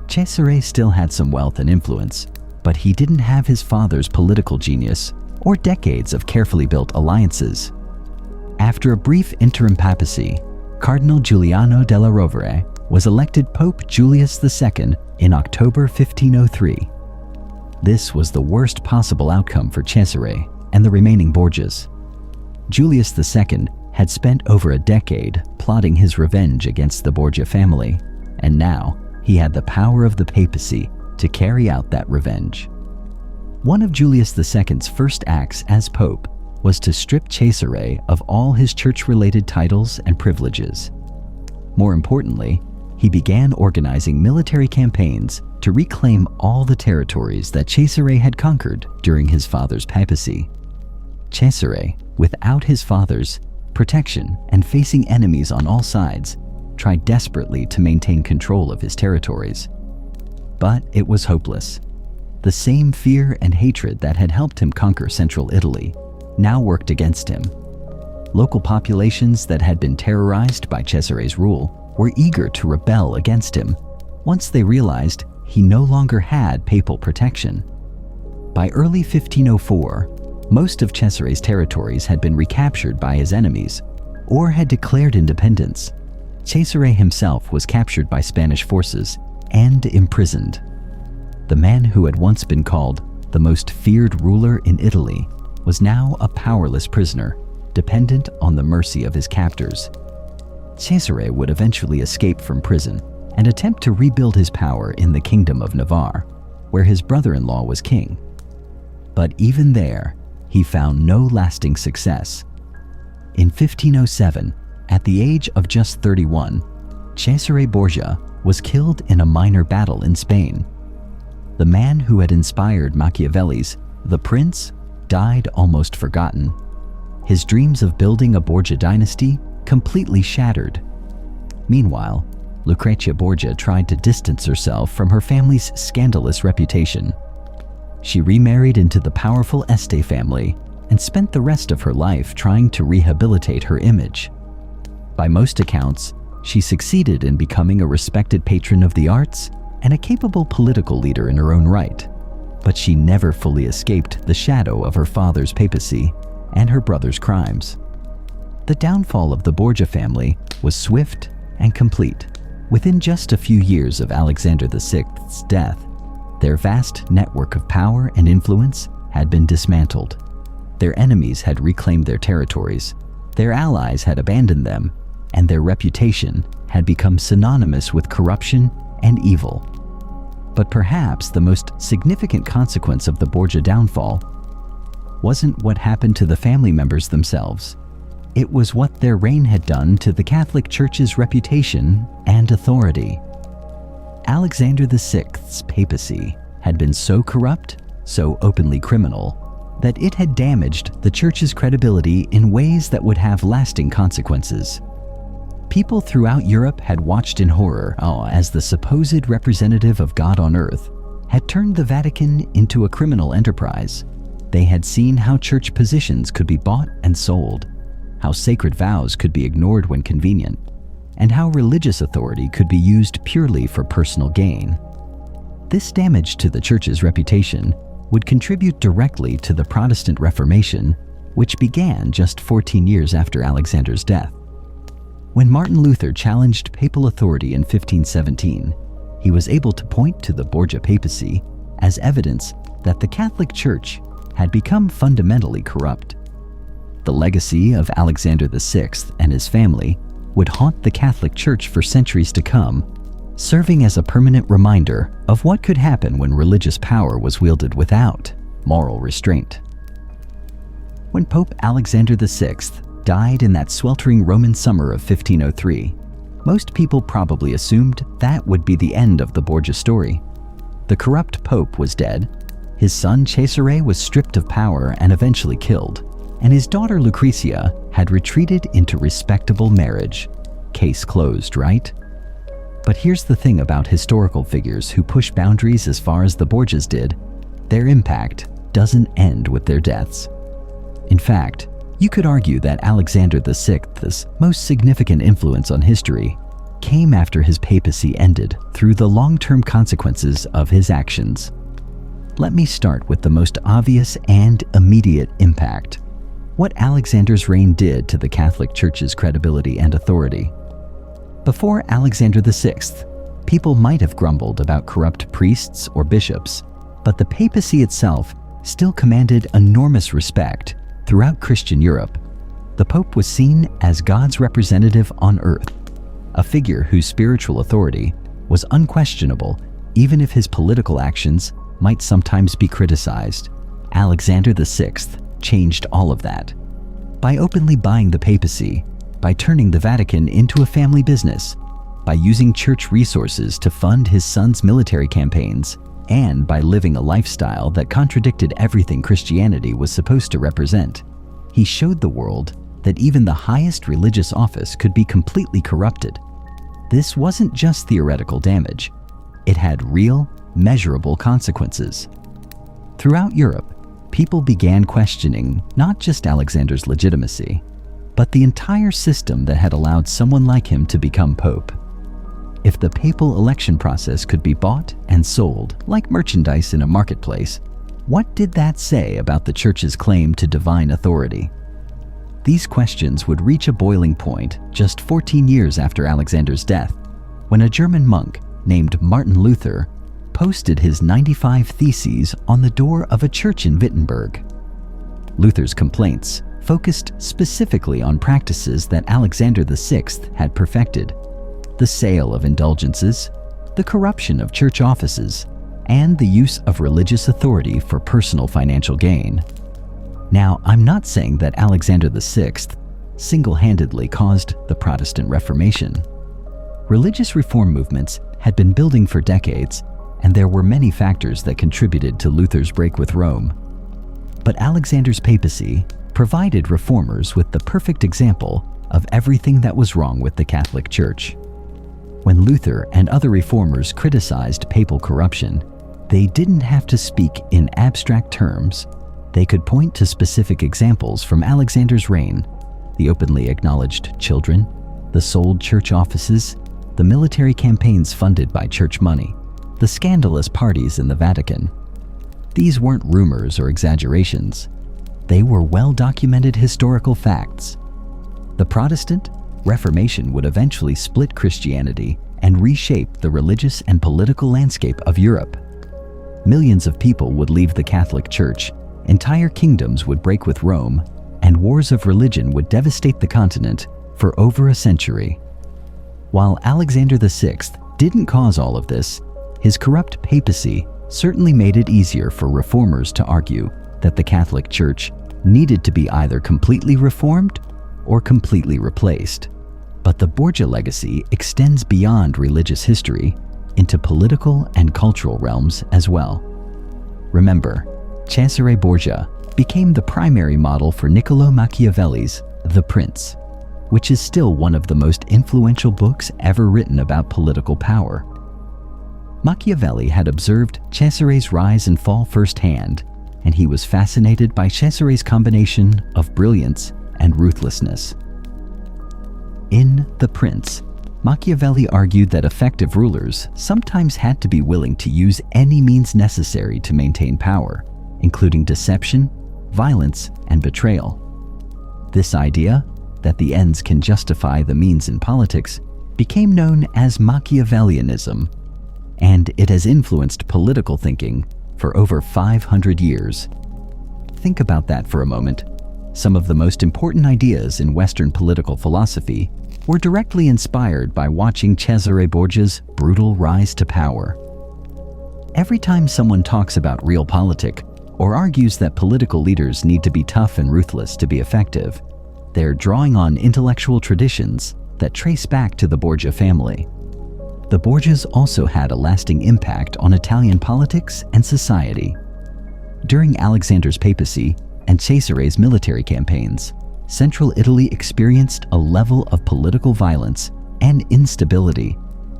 Cesare still had some wealth and influence, but he didn't have his father's political genius or decades of carefully built alliances. After a brief interim papacy, Cardinal Giuliano della Rovere was elected Pope Julius II in October 1503. This was the worst possible outcome for Cesare and the remaining Borgias. Julius II had spent over a decade plotting his revenge against the Borgia family, and now he had the power of the papacy to carry out that revenge. One of Julius II's first acts as pope was to strip Cesare of all his church-related titles and privileges. More importantly, he began organizing military campaigns to reclaim all the territories that Cesare had conquered during his father's papacy. Cesare, without his father's protection and facing enemies on all sides, tried desperately to maintain control of his territories. But it was hopeless. The same fear and hatred that had helped him conquer central Italy now worked against him. Local populations that had been terrorized by Cesare's rule were eager to rebel against him once they realized he no longer had papal protection. By early 1504, most of Cesare's territories had been recaptured by his enemies or had declared independence. Cesare himself was captured by Spanish forces and imprisoned. The man who had once been called the most feared ruler in Italy was now a powerless prisoner, dependent on the mercy of his captors. Cesare would eventually escape from prison and attempt to rebuild his power in the Kingdom of Navarre, where his brother-in-law was king. But even there, he found no lasting success. In 1507, at the age of just 31, Cesare Borgia was killed in a minor battle in Spain. The man who had inspired Machiavelli's The Prince died almost forgotten. His dreams of building a Borgia dynasty completely shattered. Meanwhile, Lucrezia Borgia tried to distance herself from her family's scandalous reputation. She remarried into the powerful Este family and spent the rest of her life trying to rehabilitate her image. By most accounts, she succeeded in becoming a respected patron of the arts and a capable political leader in her own right, but she never fully escaped the shadow of her father's papacy and her brother's crimes. The downfall of the Borgia family was swift and complete. Within just a few years of Alexander VI's death, their vast network of power and influence had been dismantled. Their enemies had reclaimed their territories, their allies had abandoned them, and their reputation had become synonymous with corruption and evil. But perhaps the most significant consequence of the Borgia downfall wasn't what happened to the family members themselves. It was what their reign had done to the Catholic Church's reputation and authority. Alexander VI's papacy had been so corrupt, so openly criminal, that it had damaged the Church's credibility in ways that would have lasting consequences. People throughout Europe had watched in horror as the supposed representative of God on earth had turned the Vatican into a criminal enterprise. They had seen how church positions could be bought and sold, how sacred vows could be ignored when convenient, and how religious authority could be used purely for personal gain. This damage to the Church's reputation would contribute directly to the Protestant Reformation, which began just 14 years after Alexander's death. When Martin Luther challenged papal authority in 1517, he was able to point to the Borgia papacy as evidence that the Catholic Church had become fundamentally corrupt. The legacy of Alexander VI and his family would haunt the Catholic Church for centuries to come, serving as a permanent reminder of what could happen when religious power was wielded without moral restraint. When Pope Alexander VI died in that sweltering Roman summer of 1503, most people probably assumed that would be the end of the Borgia story. The corrupt pope was dead, his son Cesare was stripped of power and eventually killed, and his daughter Lucretia had retreated into respectable marriage. Case closed, right? But here's the thing about historical figures who push boundaries as far as the Borgias did: their impact doesn't end with their deaths. In fact, you could argue that Alexander VI's most significant influence on history came after his papacy ended through the long-term consequences of his actions. Let me start with the most obvious and immediate impact: what Alexander's reign did to the Catholic Church's credibility and authority. Before Alexander VI, people might have grumbled about corrupt priests or bishops, but the papacy itself still commanded enormous respect throughout Christian Europe. The Pope was seen as God's representative on earth, a figure whose spiritual authority was unquestionable even if his political actions might sometimes be criticized. Alexander VI changed all of that. By openly buying the papacy, by turning the Vatican into a family business, by using church resources to fund his son's military campaigns, and by living a lifestyle that contradicted everything Christianity was supposed to represent, he showed the world that even the highest religious office could be completely corrupted. This wasn't just theoretical damage. It had real, measurable consequences. Throughout Europe, people began questioning not just Alexander's legitimacy, but the entire system that had allowed someone like him to become pope. If the papal election process could be bought and sold like merchandise in a marketplace, what did that say about the Church's claim to divine authority? These questions would reach a boiling point just 14 years after Alexander's death, when a German monk named Martin Luther posted his 95 Theses on the door of a church in Wittenberg. Luther's complaints focused specifically on practices that Alexander VI had perfected: the sale of indulgences, the corruption of church offices, and the use of religious authority for personal financial gain. Now, I'm not saying that Alexander VI single-handedly caused the Protestant Reformation. Religious reform movements had been building for decades, and there were many factors that contributed to Luther's break with Rome. But Alexander's papacy provided reformers with the perfect example of everything that was wrong with the Catholic Church. When Luther and other reformers criticized papal corruption, they didn't have to speak in abstract terms. They could point to specific examples from Alexander's reign: the openly acknowledged children, the sold church offices, the military campaigns funded by church money, the scandalous parties in the Vatican. These weren't rumors or exaggerations. They were well-documented historical facts. The Protestant Reformation would eventually split Christianity and reshape the religious and political landscape of Europe. Millions of people would leave the Catholic Church, entire kingdoms would break with Rome, and wars of religion would devastate the continent for over a century. While Alexander VI didn't cause all of this, his corrupt papacy certainly made it easier for reformers to argue that the Catholic Church needed to be either completely reformed or completely replaced. But the Borgia legacy extends beyond religious history into political and cultural realms as well. Remember, Cesare Borgia became the primary model for Niccolò Machiavelli's The Prince, which is still one of the most influential books ever written about political power. Machiavelli had observed Cesare's rise and fall firsthand, and he was fascinated by Cesare's combination of brilliance and ruthlessness. In The Prince, Machiavelli argued that effective rulers sometimes had to be willing to use any means necessary to maintain power, including deception, violence, and betrayal. This idea, that the ends can justify the means in politics, became known as Machiavellianism, and it has influenced political thinking for over 500 years. Think about that for a moment. Some of the most important ideas in Western political philosophy were directly inspired by watching Cesare Borgia's brutal rise to power. Every time someone talks about realpolitik or argues that political leaders need to be tough and ruthless to be effective, they're drawing on intellectual traditions that trace back to the Borgia family. The Borgias also had a lasting impact on Italian politics and society. During Alexander's papacy and Cesare's military campaigns, Central Italy experienced a level of political violence and instability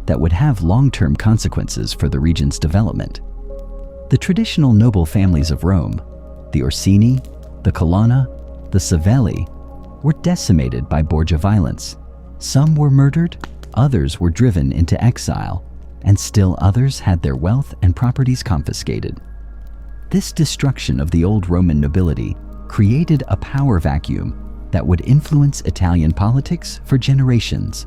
that would have long-term consequences for the region's development. The traditional noble families of Rome, the Orsini, the Colonna, the Savelli, were decimated by Borgia violence. Some were murdered, others were driven into exile, and still others had their wealth and properties confiscated. This destruction of the old Roman nobility created a power vacuum that would influence Italian politics for generations.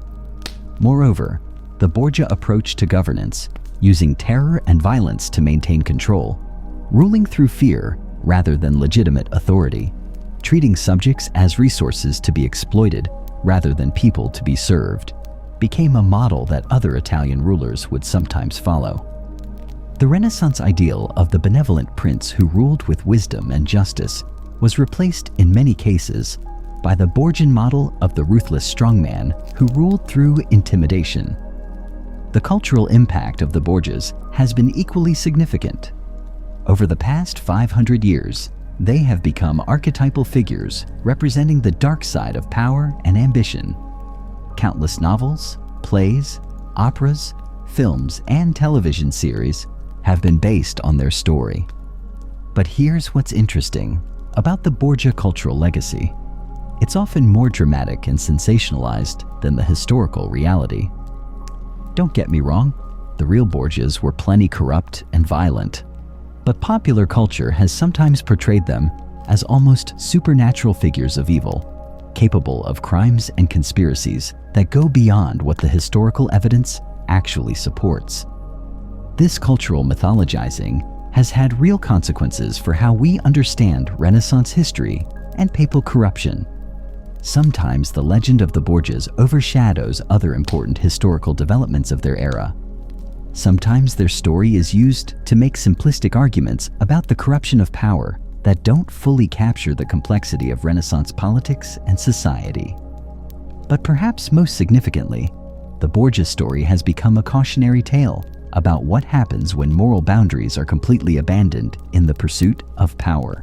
Moreover, the Borgia approach to governance, using terror and violence to maintain control, ruling through fear rather than legitimate authority, treating subjects as resources to be exploited rather than people to be served, became a model that other Italian rulers would sometimes follow. The Renaissance ideal of the benevolent prince who ruled with wisdom and justice was replaced in many cases by the Borgian model of the ruthless strongman who ruled through intimidation. The cultural impact of the Borgias has been equally significant. Over the past 500 years, they have become archetypal figures representing the dark side of power and ambition. Countless novels, plays, operas, films, and television series have been based on their story. But here's what's interesting about the Borgia cultural legacy. It's often more dramatic and sensationalized than the historical reality. Don't get me wrong, the real Borgias were plenty corrupt and violent, but popular culture has sometimes portrayed them as almost supernatural figures of evil, capable of crimes and conspiracies that go beyond what the historical evidence actually supports. This cultural mythologizing has had real consequences for how we understand Renaissance history and papal corruption. Sometimes the legend of the Borgias overshadows other important historical developments of their era. Sometimes their story is used to make simplistic arguments about the corruption of power that don't fully capture the complexity of Renaissance politics and society. But perhaps most significantly, the Borgia story has become a cautionary tale about what happens when moral boundaries are completely abandoned in the pursuit of power.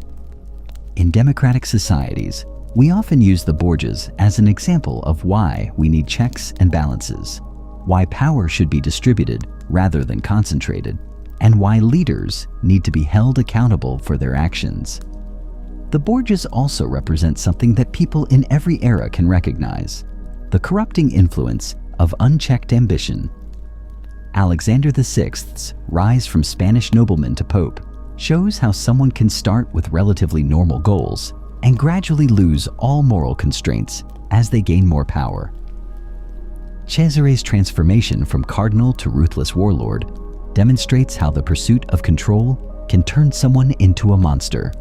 In democratic societies, we often use the Borgias as an example of why we need checks and balances, why power should be distributed rather than concentrated, and why leaders need to be held accountable for their actions. The Borgias also represent something that people in every era can recognize: the corrupting influence of unchecked ambition. Alexander VI's rise from Spanish nobleman to pope shows how someone can start with relatively normal goals and gradually lose all moral constraints as they gain more power. Cesare's transformation from cardinal to ruthless warlord demonstrates how the pursuit of control can turn someone into a monster.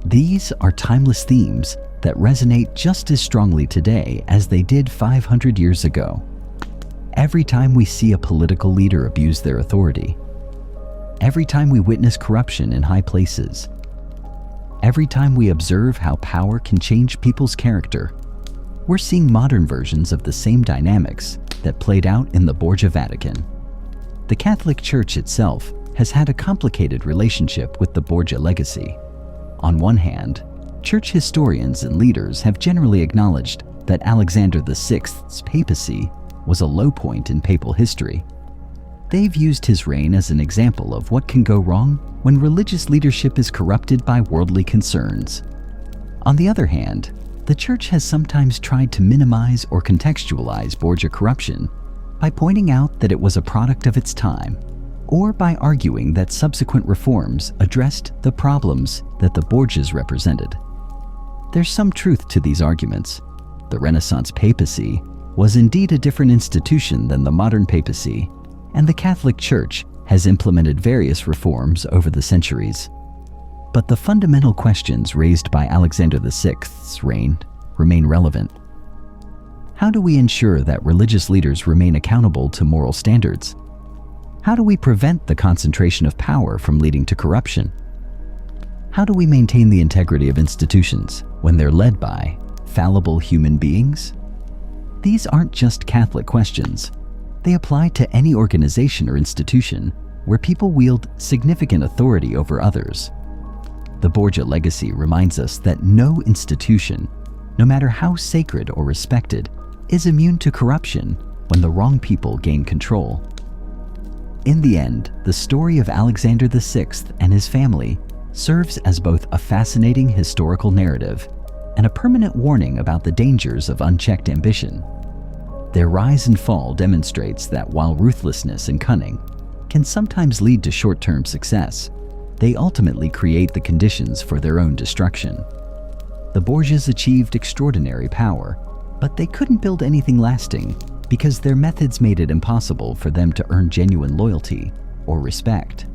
These are timeless themes that resonate just as strongly today as they did 500 years ago. Every time we see a political leader abuse their authority, every time we witness corruption in high places, every time we observe how power can change people's character, we're seeing modern versions of the same dynamics that played out in the Borgia Vatican. The Catholic Church itself has had a complicated relationship with the Borgia legacy. On one hand, church historians and leaders have generally acknowledged that Alexander VI's papacy was a low point in papal history. They've used his reign as an example of what can go wrong when religious leadership is corrupted by worldly concerns. On the other hand, the Church has sometimes tried to minimize or contextualize Borgia corruption by pointing out that it was a product of its time, or by arguing that subsequent reforms addressed the problems that the Borgias represented. There's some truth to these arguments. The Renaissance papacy was indeed a different institution than the modern papacy, and the Catholic Church has implemented various reforms over the centuries. But the fundamental questions raised by Alexander VI's reign remain relevant. How do we ensure that religious leaders remain accountable to moral standards? How do we prevent the concentration of power from leading to corruption? How do we maintain the integrity of institutions when they're led by fallible human beings? These aren't just Catholic questions. They apply to any organization or institution where people wield significant authority over others. The Borgia legacy reminds us that no institution, no matter how sacred or respected, is immune to corruption when the wrong people gain control. In the end, the story of Alexander VI and his family serves as both a fascinating historical narrative and a permanent warning about the dangers of unchecked ambition. Their rise and fall demonstrates that while ruthlessness and cunning can sometimes lead to short-term success, they ultimately create the conditions for their own destruction. The Borgias achieved extraordinary power, but they couldn't build anything lasting because their methods made it impossible for them to earn genuine loyalty or respect.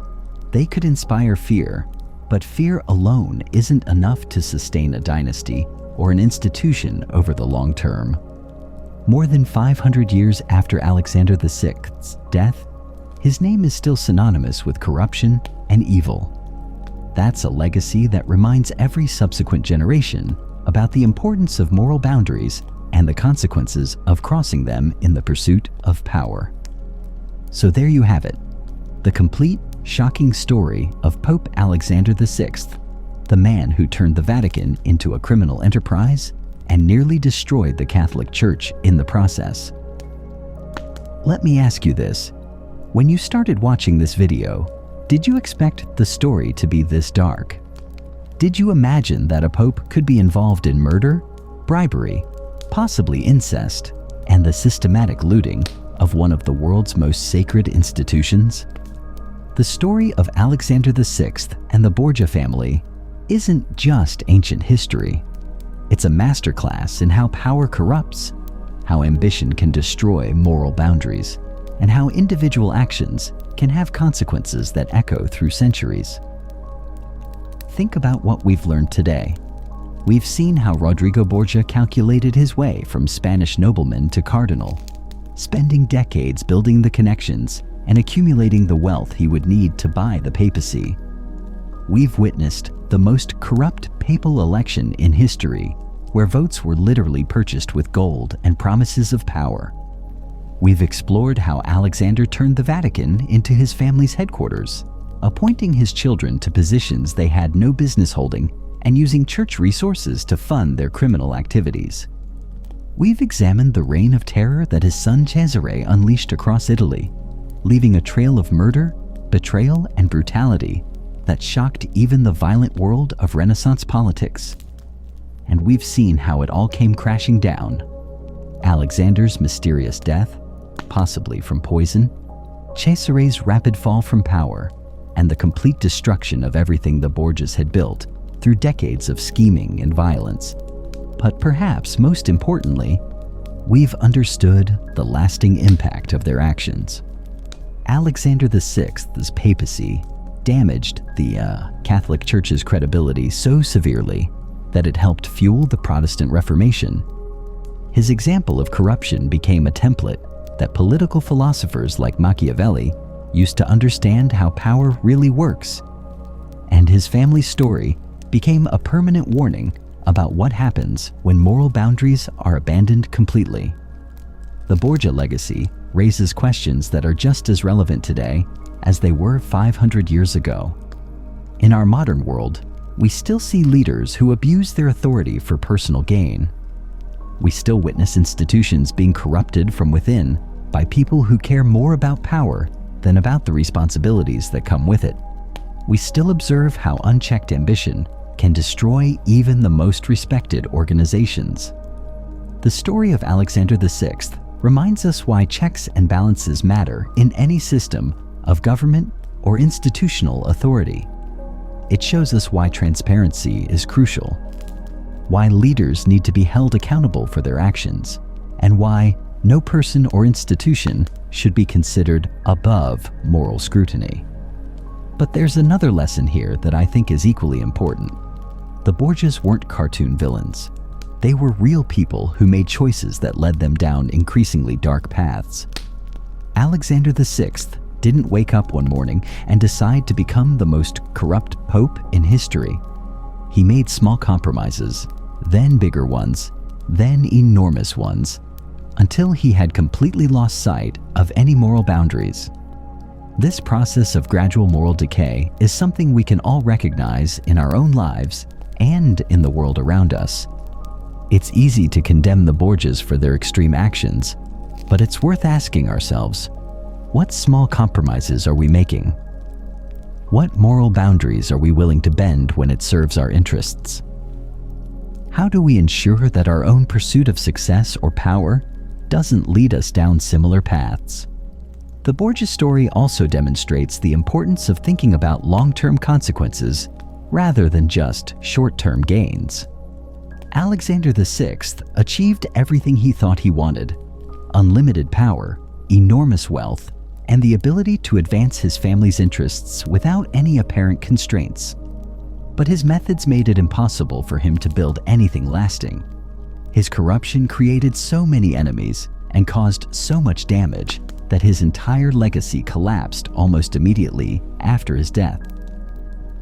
They could inspire fear, but fear alone isn't enough to sustain a dynasty or an institution over the long term. More than 500 years after Alexander VI's death, his name is still synonymous with corruption and evil. That's a legacy that reminds every subsequent generation about the importance of moral boundaries and the consequences of crossing them in the pursuit of power. So there you have it, the complete, shocking story of Pope Alexander VI, the man who turned the Vatican into a criminal enterprise and nearly destroyed the Catholic Church in the process. Let me ask you this. When you started watching this video, did you expect the story to be this dark? Did you imagine that a pope could be involved in murder, bribery, possibly incest, and the systematic looting of one of the world's most sacred institutions? The story of Alexander VI and the Borgia family isn't just ancient history. It's a masterclass in how power corrupts, how ambition can destroy moral boundaries, and how individual actions can have consequences that echo through centuries. Think about what we've learned today. We've seen how Rodrigo Borgia calculated his way from Spanish nobleman to cardinal, spending decades building the connections and accumulating the wealth he would need to buy the papacy. We've witnessed the most corrupt papal election in history, where votes were literally purchased with gold and promises of power. We've explored how Alexander turned the Vatican into his family's headquarters, appointing his children to positions they had no business holding and using church resources to fund their criminal activities. We've examined the reign of terror that his son Cesare unleashed across Italy, leaving a trail of murder, betrayal, and brutality that shocked even the violent world of Renaissance politics. And we've seen how it all came crashing down. Alexander's mysterious death, possibly from poison, Cesare's rapid fall from power, and the complete destruction of everything the Borgias had built through decades of scheming and violence. But perhaps most importantly, we've understood the lasting impact of their actions. Alexander VI's papacy damaged the Catholic Church's credibility so severely that it helped fuel the Protestant Reformation. His example of corruption became a template that political philosophers like Machiavelli used to understand how power really works. And his family's story became a permanent warning about what happens when moral boundaries are abandoned completely. The Borgia legacy raises questions that are just as relevant today as they were 500 years ago. In our modern world, we still see leaders who abuse their authority for personal gain. We still witness institutions being corrupted from within by people who care more about power than about the responsibilities that come with it. We still observe how unchecked ambition can destroy even the most respected organizations. The story of Alexander VI reminds us why checks and balances matter in any system of government or institutional authority. It shows us why transparency is crucial, why leaders need to be held accountable for their actions, and why no person or institution should be considered above moral scrutiny. But there's another lesson here that I think is equally important. The Borgias weren't cartoon villains. They were real people who made choices that led them down increasingly dark paths. Alexander VI didn't wake up one morning and decide to become the most corrupt pope in history. He made small compromises, then bigger ones, then enormous ones, until he had completely lost sight of any moral boundaries. This process of gradual moral decay is something we can all recognize in our own lives and in the world around us. It's easy to condemn the Borgias for their extreme actions, but it's worth asking ourselves, what small compromises are we making? What moral boundaries are we willing to bend when it serves our interests? How do we ensure that our own pursuit of success or power doesn't lead us down similar paths? The Borgia story also demonstrates the importance of thinking about long-term consequences rather than just short-term gains. Alexander VI achieved everything he thought he wanted: unlimited power, enormous wealth, and the ability to advance his family's interests without any apparent constraints. But his methods made it impossible for him to build anything lasting. His corruption created so many enemies and caused so much damage that his entire legacy collapsed almost immediately after his death.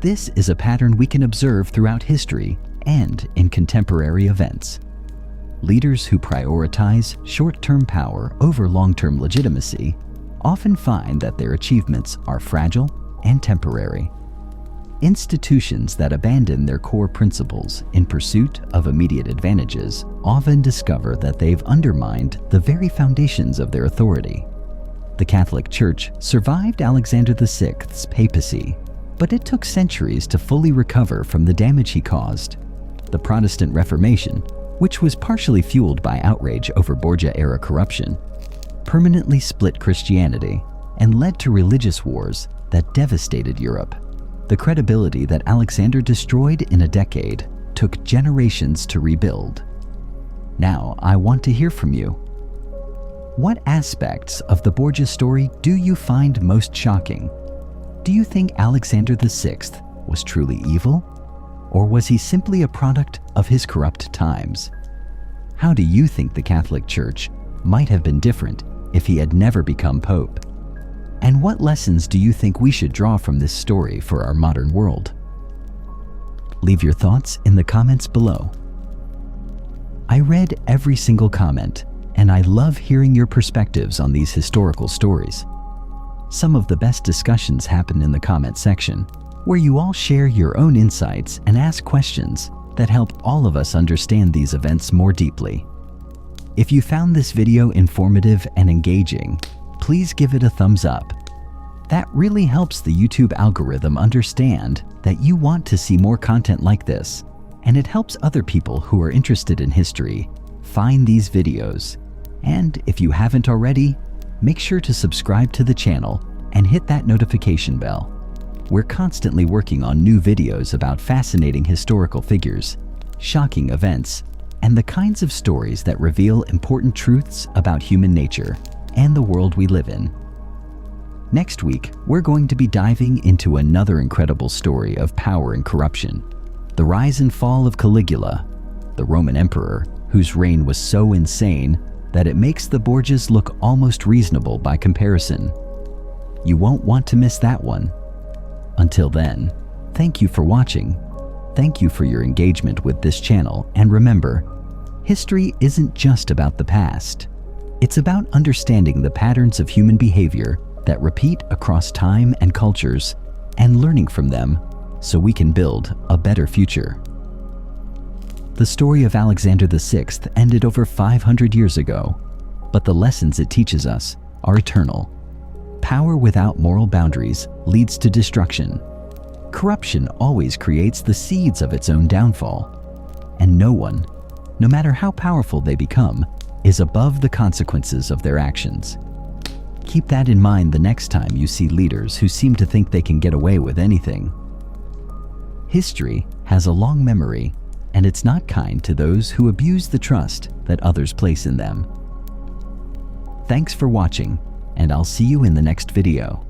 This is a pattern we can observe throughout history and in contemporary events. Leaders who prioritize short-term power over long-term legitimacy often find that their achievements are fragile and temporary. Institutions that abandon their core principles in pursuit of immediate advantages often discover that they've undermined the very foundations of their authority. The Catholic Church survived Alexander VI's papacy, but it took centuries to fully recover from the damage he caused. The Protestant Reformation, which was partially fueled by outrage over Borgia-era corruption, permanently split Christianity and led to religious wars that devastated Europe. The credibility that Alexander destroyed in a decade took generations to rebuild. Now, I want to hear from you. What aspects of the Borgia story do you find most shocking? Do you think Alexander VI was truly evil? Or was he simply a product of his corrupt times? How do you think the Catholic Church might have been different if he had never become Pope? And what lessons do you think we should draw from this story for our modern world? Leave your thoughts in the comments below. I read every single comment, and I love hearing your perspectives on these historical stories. Some of the best discussions happen in the comment section, where you all share your own insights and ask questions that help all of us understand these events more deeply. If you found this video informative and engaging, please give it a thumbs up. That really helps the YouTube algorithm understand that you want to see more content like this, and it helps other people who are interested in history find these videos. And if you haven't already, make sure to subscribe to the channel and hit that notification bell. We're constantly working on new videos about fascinating historical figures, shocking events, and the kinds of stories that reveal important truths about human nature and the world we live in. Next week, we're going to be diving into another incredible story of power and corruption: the rise and fall of Caligula, the Roman emperor whose reign was so insane that it makes the Borgias look almost reasonable by comparison. You won't want to miss that one. Until then, thank you for watching. Thank you for your engagement with this channel, and remember, history isn't just about the past. It's about understanding the patterns of human behavior that repeat across time and cultures, and learning from them so we can build a better future. The story of Alexander VI ended over 500 years ago, but the lessons it teaches us are eternal. Power without moral boundaries leads to destruction. Corruption always creates the seeds of its own downfall. And no one, no matter how powerful they become, is above the consequences of their actions. Keep that in mind the next time you see leaders who seem to think they can get away with anything. History has a long memory, and it's not kind to those who abuse the trust that others place in them. Thanks for watching, and I'll see you in the next video.